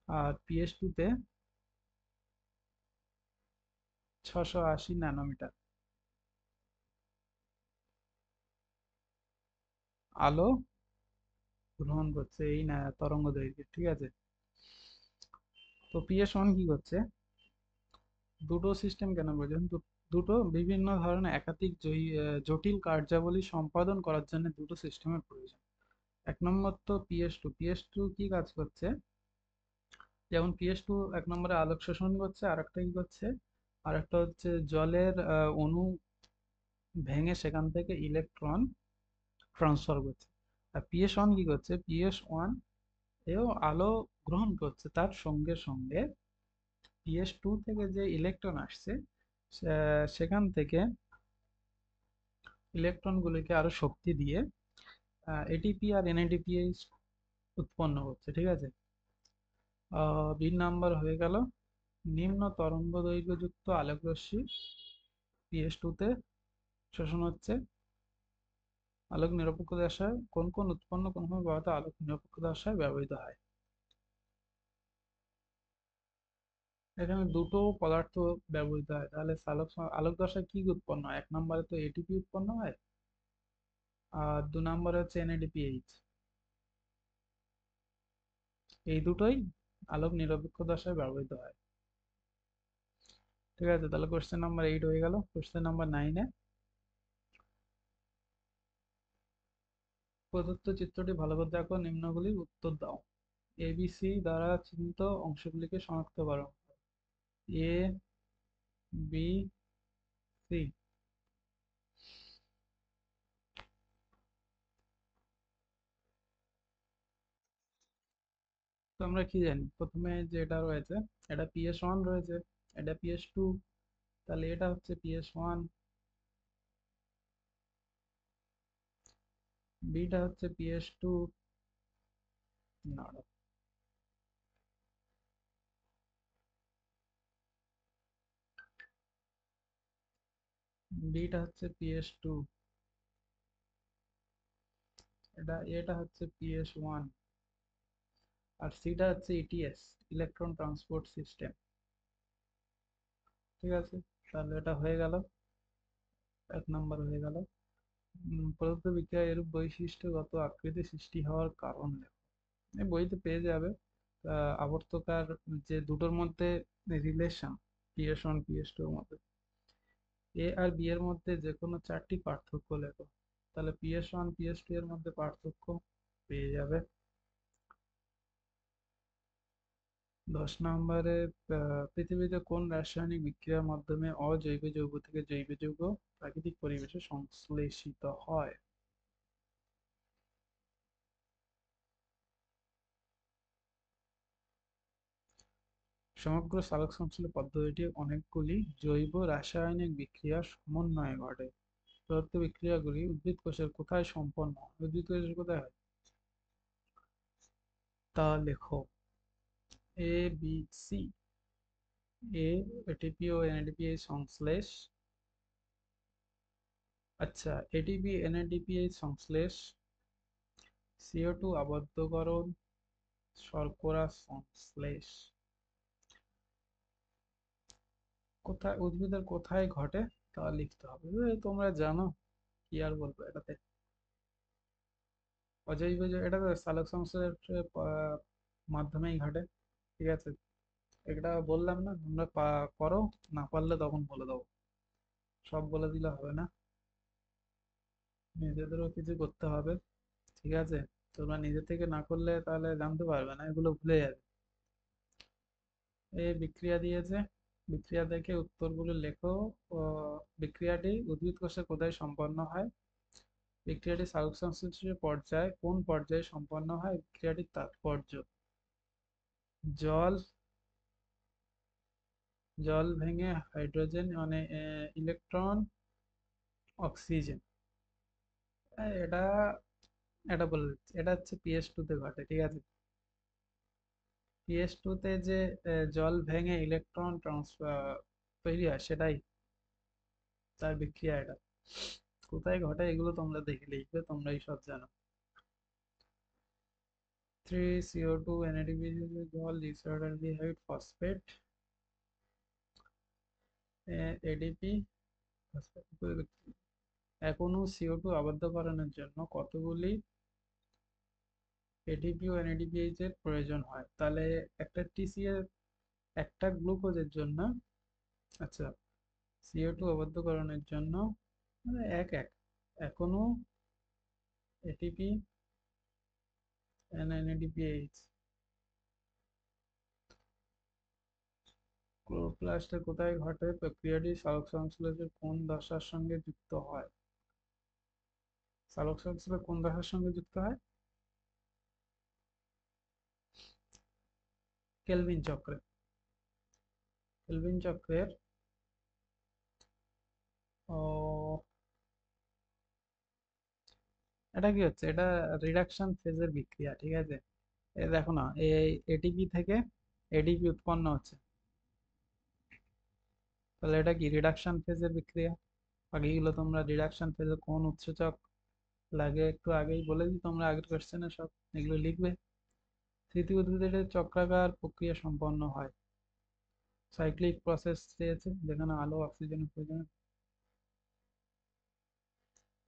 আর PS2 তে 680 ন্যানোমিটার আলো গ্রহণ করছে এই তরঙ্গ দৈর্ঘ্যে, ঠিক আছে। তো PS1 কি করছে, দুটো সিস্টেম কেন প্রয়োজন, দুটো বিভিন্ন ধরনের একাধিক জটিল কার্যাবলী সম্পাদন করার জন্য দুটো সিস্টেমের প্রয়োজন। 1 নম্বর তো PS2 কি কাজ করছে, যেমন PS2 1 নম্বরে আলোক শোষণ করছে, আর একটা কি করছে, আর একটা হচ্ছে জলের অণু ভেঙে সেখান থেকে ইলেকট্রন ট্রান্সফার করছে। আর PS1 কি করছে, PS1 এও আলো গ্রহণ করছে, তার সঙ্গে সঙ্গে PS2 থেকে যে ইলেকট্রন আসছে সেখান থেকে ইলেকট্রনগুলিকে আরো শক্তি দিয়ে এটিপি আর NADPH উৎপন্ন করছে, ঠিক আছে। 2 নাম্বার হয়ে গেল নিম্ন তরঙ্গ দৈর্ঘ্যযুক্ত আলোক রশ্মি PS2 তে শোষণ হচ্ছে আলোক নিরপেক্ষ দশায় কোন কোন উৎপন্ন কোন কোন পদার্থ আলোক নিরপেক্ষ দশায় ব্যবহৃত হয়। এখানে দুটো পদার্থ ব্যবহৃত হয়, তাহলে আলোক দশায় কি উৎপন্ন হয়, 1 নম্বরে তো এটিপি উৎপন্ন হয়, আর 2 নম্বরে হচ্ছে NADPH। এই দুটোই আলোক নিরপেক্ষ দশায় ব্যবহৃত হয়, ঠিক আছে। তাহলে কোশ্চেন নাম্বার 8 হয়ে গেল। কোশ্চেন নাম্বার 9-এ প্রদত্ত চিত্রটি ভালো করে দেখো, নিম্নগুলির উত্তর দাও। ABC দ্বারা চিহ্নিত অংশগুলিকে শনাক্ত করো। A B C। তো আমরা কি জানি, প্রথমে যেটা রয়েছে এটা PS1 রয়েছে, এটা PS2, তাহলে এটা হচ্ছে PS1, বিটা হচ্ছে PS2, না বিটা হচ্ছে PS2, এটা হচ্ছে PS1, আর সিটা হচ্ছে ETS, ইলেকট্রন ট্রান্সপোর্ট সিস্টেম, ঠিক আছে। তাহলে এটা হয়ে গেল, 1 নম্বর হয়ে গেল। প্রদত্ত বিক্রিয়া এরূপ বৈশিষ্ট্যগত আকৃতি সৃষ্টি হওয়ার কারণ লেখো। এই বইতে পেয়ে যাবে। আবর্তকার যে দুটোর মধ্যে রিলেশন, PS1 PS2 এর মধ্যে, এ আর বি এর মধ্যে যে কোনো 4টি পার্থক্য লেখো। তাহলে PS1 PS2 এর মধ্যে পার্থক্য পেয়ে যাবে। 10 নম্বরে, পৃথিবীতে কোন রাসায়নিক বিক্রিয়ার মাধ্যমে অজৈব যৌগ থেকে জৈব যৌগ প্রাকৃতিক পরিবেশে সংশ্লেষিত হয়? সমগ্র সালোকসংশ্লেষ পদ্ধতিটি অনেকগুলি জৈব রাসায়নিক বিক্রিয়ার সমন্বয়ে ঘটে। প্রদত্ত বিক্রিয়াগুলি উদ্ভিদ কোষের কোথায় সম্পন্ন হয়? উদ্ভিদ কোষের কোথায় হয় তা লেখো। A B C. A, ATP O NADP সংশ্লেষ। আচ্ছা, এটিপি এনএডিপি সংশ্লেষ, CO2 আবদ্ধকরণ, শর্করা সংশ্লেষ। কোথায় উদ্ভিদের কোথায় ঘটে তা লিখতে হবে। তোমরা জানো, কি আর বলবো এটাতে। অজৈব এটা তো সালোক সংশ্লেষের মাধ্যমেই ঘটে। ঠিক আছে, এটা বললাম না, তোমরা করো, না পারলে তখন বলে দেবো। সব বলে দিলে হবে না, নিজেদেরও কিছু করতে হবে। ঠিক আছে, তোমরা নিজে থেকে না করলে তাহলে জানতে পারবে না, এগুলো ভুলে যাবে। এই বিক্রিয়া দিয়েছে, বিক্রিয়া দেখে উত্তরগুলো লেখো। বিক্রিয়াটি উদ্ভিদ কোষে কোথায় সম্পন্ন হয়? বিক্রিয়াটি সালোকসংশ্লেষের পর্যায়ে কোন পর্যায়ে সম্পন্ন হয়? বিক্রিয়াটির তাৎপর্য। জল, জল ভেঙে হাইড্রোজেন মানে ইলেকট্রন, অক্সিজেন। এটা এটা বলে দিচ্ছি, এটা হচ্ছে PS2 তে ঘটে। ঠিক আছে, PS2 তে যে জল ভেঙে ইলেকট্রন তৈরি হয়, সেটাই তার বিক্রিয়া। এটা কোথায় ঘটে এগুলো তোমরা দেখে লিখবে, তোমরাই সব জানো। 3CO2 NADP জল, ডিসঅর্ডারডিহাইড ফসফেট, ADP। এখনো CO2 আবদ্ধকরণের জন্য কতগুলি এটিপি ও এনএডিপিএইচ এর প্রয়োজন হয়? তাহলে একটা টিসি এর, একটা গ্লুকোজের জন্য, আচ্ছা, CO2 আবদ্ধকরণের জন্য মানে এক এক এখনো এটিপি এনএডিপিএইচ। ক্লোরোপ্লাস্টে কোথায় ঘটে? প্রক্রিয়াটি সালোকসংশ্লেষের কোন দশার সঙ্গে যুক্ত হয়? সালোকসংশ্লেষ কোন দশার সঙ্গে যুক্ত হয়? কেলভিন চক্রে। কেলভিন চক্রের ও, এটা কি হচ্ছে? এটা রিডাকশন ফেজের বিক্রিয়া। ঠিক আছে, এই দেখো না, এই এটিপি থেকে এডিপি উৎপন্ন হচ্ছে, তাহলে এটা কি রিডাকশন ফেজের বিক্রিয়া। বাকিগুলো তোমরা রিডাকশন ফেজে কোন উৎসেচক লাগে একটু আগেই বলে দিই, তোমরা আগের কোশ্চেনে সব এগুলো লিখবে। তৃতীয় উদ্ভিদের চক্রাকার প্রক্রিয়া সম্পন্ন হয়। সাইক্লিক প্রসেস চেয়েছে, যেখানে আলো অক্সিজেনের প্রয়োজন।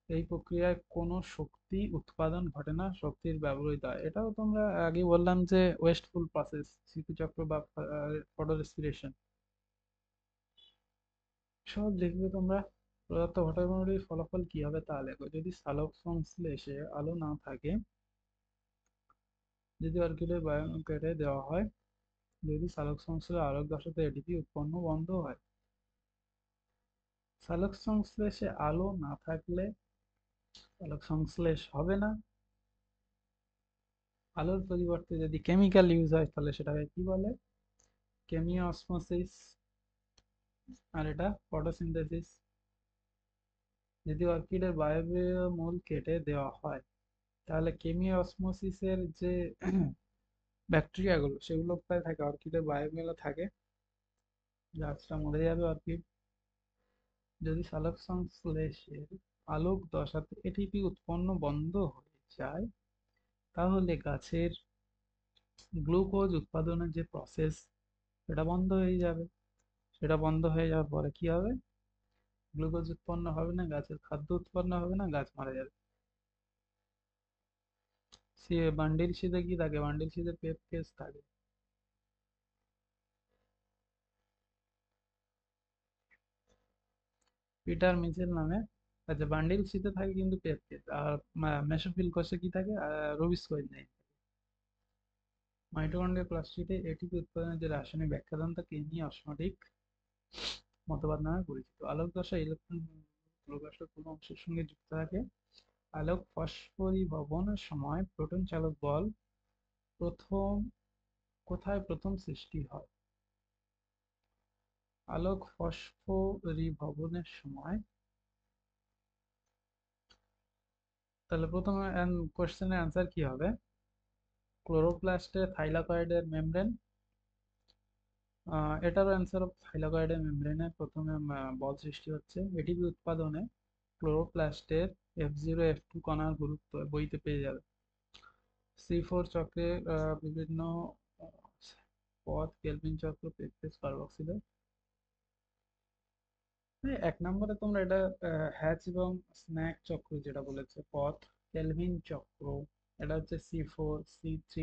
এই প্রক্রিয়ায় কোনো শক্তি উৎপাদন ঘটে না, শক্তির ব্যবহৃত হয়। এটাও তোমরা আগে বললাম যে ওয়েস্টফুল প্রসেস, স্মৃতিচক্র বা ফটো রেসপিরেশন। সব লিখবে তোমরা। প্রদত্ত ঘটনাটির ফলাফল কি হবে তা লেখো। যদি সালোক সংশ্লেষে আলো না থাকে, যদি অর্কিডের বায়োম কেটে দেওয়া হয়, যদি সালোক সংশ্লেষে আলোক দশাতে এটিপি উৎপন্ন বন্ধ হয়। সালোক সংশ্লেষে আলো না থাকলে সালোক সংশ্লেষ হবে না। আলোর পরিবর্তে যদি কেমিক্যাল ইউজ হয়, তাহলে সেটাকে কি বলে? কেমিও অসমোসিস। আর এটা ফটোসিনথেসিস। যদি অর্কিডের বায়বীয় মূল কেটে দেওয়া হয়, তাহলে কেমিও অসমোসিসের যে ব্যাকটেরিয়াগুলো, সেগুলো কোথায় থাকে? অর্কিডের বায়োমেলে থাকে, গাছটা মরে যাবে অর্কিড। যদি সালোক সংশ্লেষের আলোক দশাতে এটিপি উৎপন্ন বন্ধ হয়ে যায়, তাহলে গাছের গ্লুকোজ উৎপাদনের যে প্রসেস, সেটা বন্ধ হয়ে যাবে। সেটা বন্ধ হয়ে যাওয়ার পরে কি হবে? গ্লুকোজ উৎপন্ন হবে না, গাছের খাদ্য উৎপন্ন হবে না, গাছ মারা যাবে। সে বান্ডিল শীটে কি থাকে? বান্ডিল শীটে পেপ কেস থাকে। পিটার মিচেল নামে, আচ্ছা, বান্ডিল শীটে থাকে কিন্তু পেপ কেস। আর মেসোফিল কোষে কি থাকে? রুবিসকয়েড নেই। মাইটোকন্ড্রিয়া প্লাস্টিডে এটিপি উৎপাদনের যে রাসায়নিক ব্যাখ্যাদান তাকে নিয়ে অস্মডিক মতবাদ নামে পরিচিত। আলোক দশা ইলেকট্রন প্রকাশের কোনো অংশের সঙ্গে যুক্ত থাকে। আলোক ফসফরিভবনের সময় প্রোটন চালক বল প্রথম কোথায় প্রথম সৃষ্টি হয়? আলোক ফসফরিভবনের সময়, তাহলে প্রথমে কোশ্চেনের অ্যান্সার কি হবে? ক্লোরোপ্লাস্টে থাইলাকয়েডের মেমব্রেন। এটারও অ্যান্সার থাইলাকয়েডের মেমব্রেনে প্রথমে বল সৃষ্টি হচ্ছে। এটিপি উৎপাদনে ক্লোরোপ্লাস্টের F0 F2 কণার গুরুত্ব বইতে পেয়ে যাবে। C4 চক্রে বিভিন্ন আহ, পথ, কেলভিন চক্র, পেপটেস, কার্বক্সিলেজ। এক নম্বরে তোমরা এটা হ্যাচ এবং স্ন্যাক চক্র যেটা বলেছে, পথ, কেলভিন চক্র, এটা হচ্ছে C4 C3।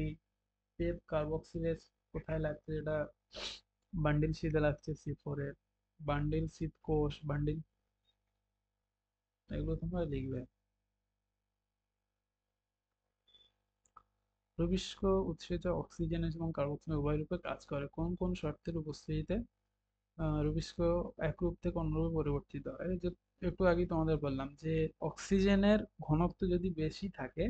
পেপ কার্বক্সিলেজ কোথায় লাগছে? এটা বান্ডিল শীতে লাগছে C4 এর। বান্ডিল শীত কোষ, বান্ডিল, এগুলো তোমরা লিখবে। রবিষ্ক উৎসেচক অক্সিজেন এবং কার্বক্সিজেন উভয় রূপে কাজ করে। কোন কোন শর্তের উপস্থিতিতে রবিষ্ক এক রূপ থেকে অন্য রূপে পরিবর্তিত হয়? এই যে একটু আগে তোমাদের বললাম যে অক্সিজেনের ঘনত্ব যদি বেশি থাকে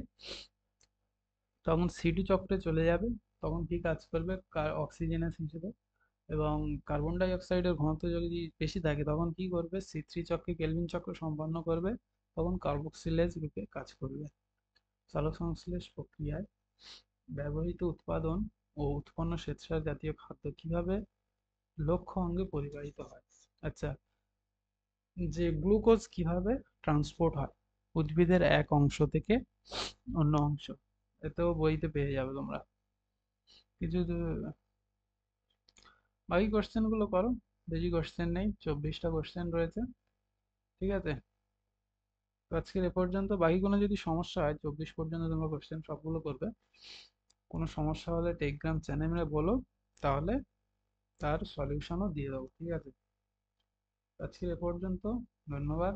তখন C2 চক্রে চলে যাবে, তখন কি কাজ করবে? অক্সিজেনের হিসেবে। এবং কার্বন ডাই অক্সাইডের ঘনত্ব যদি বেশি থাকে তখন কি করবে? C3 চক্রে কেলভিন চক্র সম্পন্ন করবে, তখন কার্বক্সিলেজ রূপে কাজ করবে। সালোক সংশ্লেষ প্রক্রিয়ায় ব্যবহৃত উৎপাদন ও উৎপন্ন শ্বেতসার জাতীয় খাদ্য কিভাবে লক্ষ্য অঙ্গে পরিবাহিত হয়? আচ্ছা, যে গ্লুকোজ কিভাবে ট্রান্সপোর্ট হয় উদ্ভিদের এক অংশ থেকে অন্য অংশ, এতেও বইতে পেয়ে যাবে তোমরা। কিছু বাকি কোশ্চেন গুলো করো, বেশি কোশ্চেন নেই, 24টা কোশ্চেন রয়েছে। ঠিক আছে, তো আজকের এ পর্যন্ত। বাকি কোনো যদি সমস্যা হয়, 24 পর্যন্ত তোমরা কোশ্চেন সবগুলো করবে, কোনো সমস্যা হলে টেলিগ্রাম চ্যানেলে বলো, তাহলে তার সলিউশনও দিয়ে দেবো। ঠিক আছে, আজকের এ পর্যন্ত, ধন্যবাদ।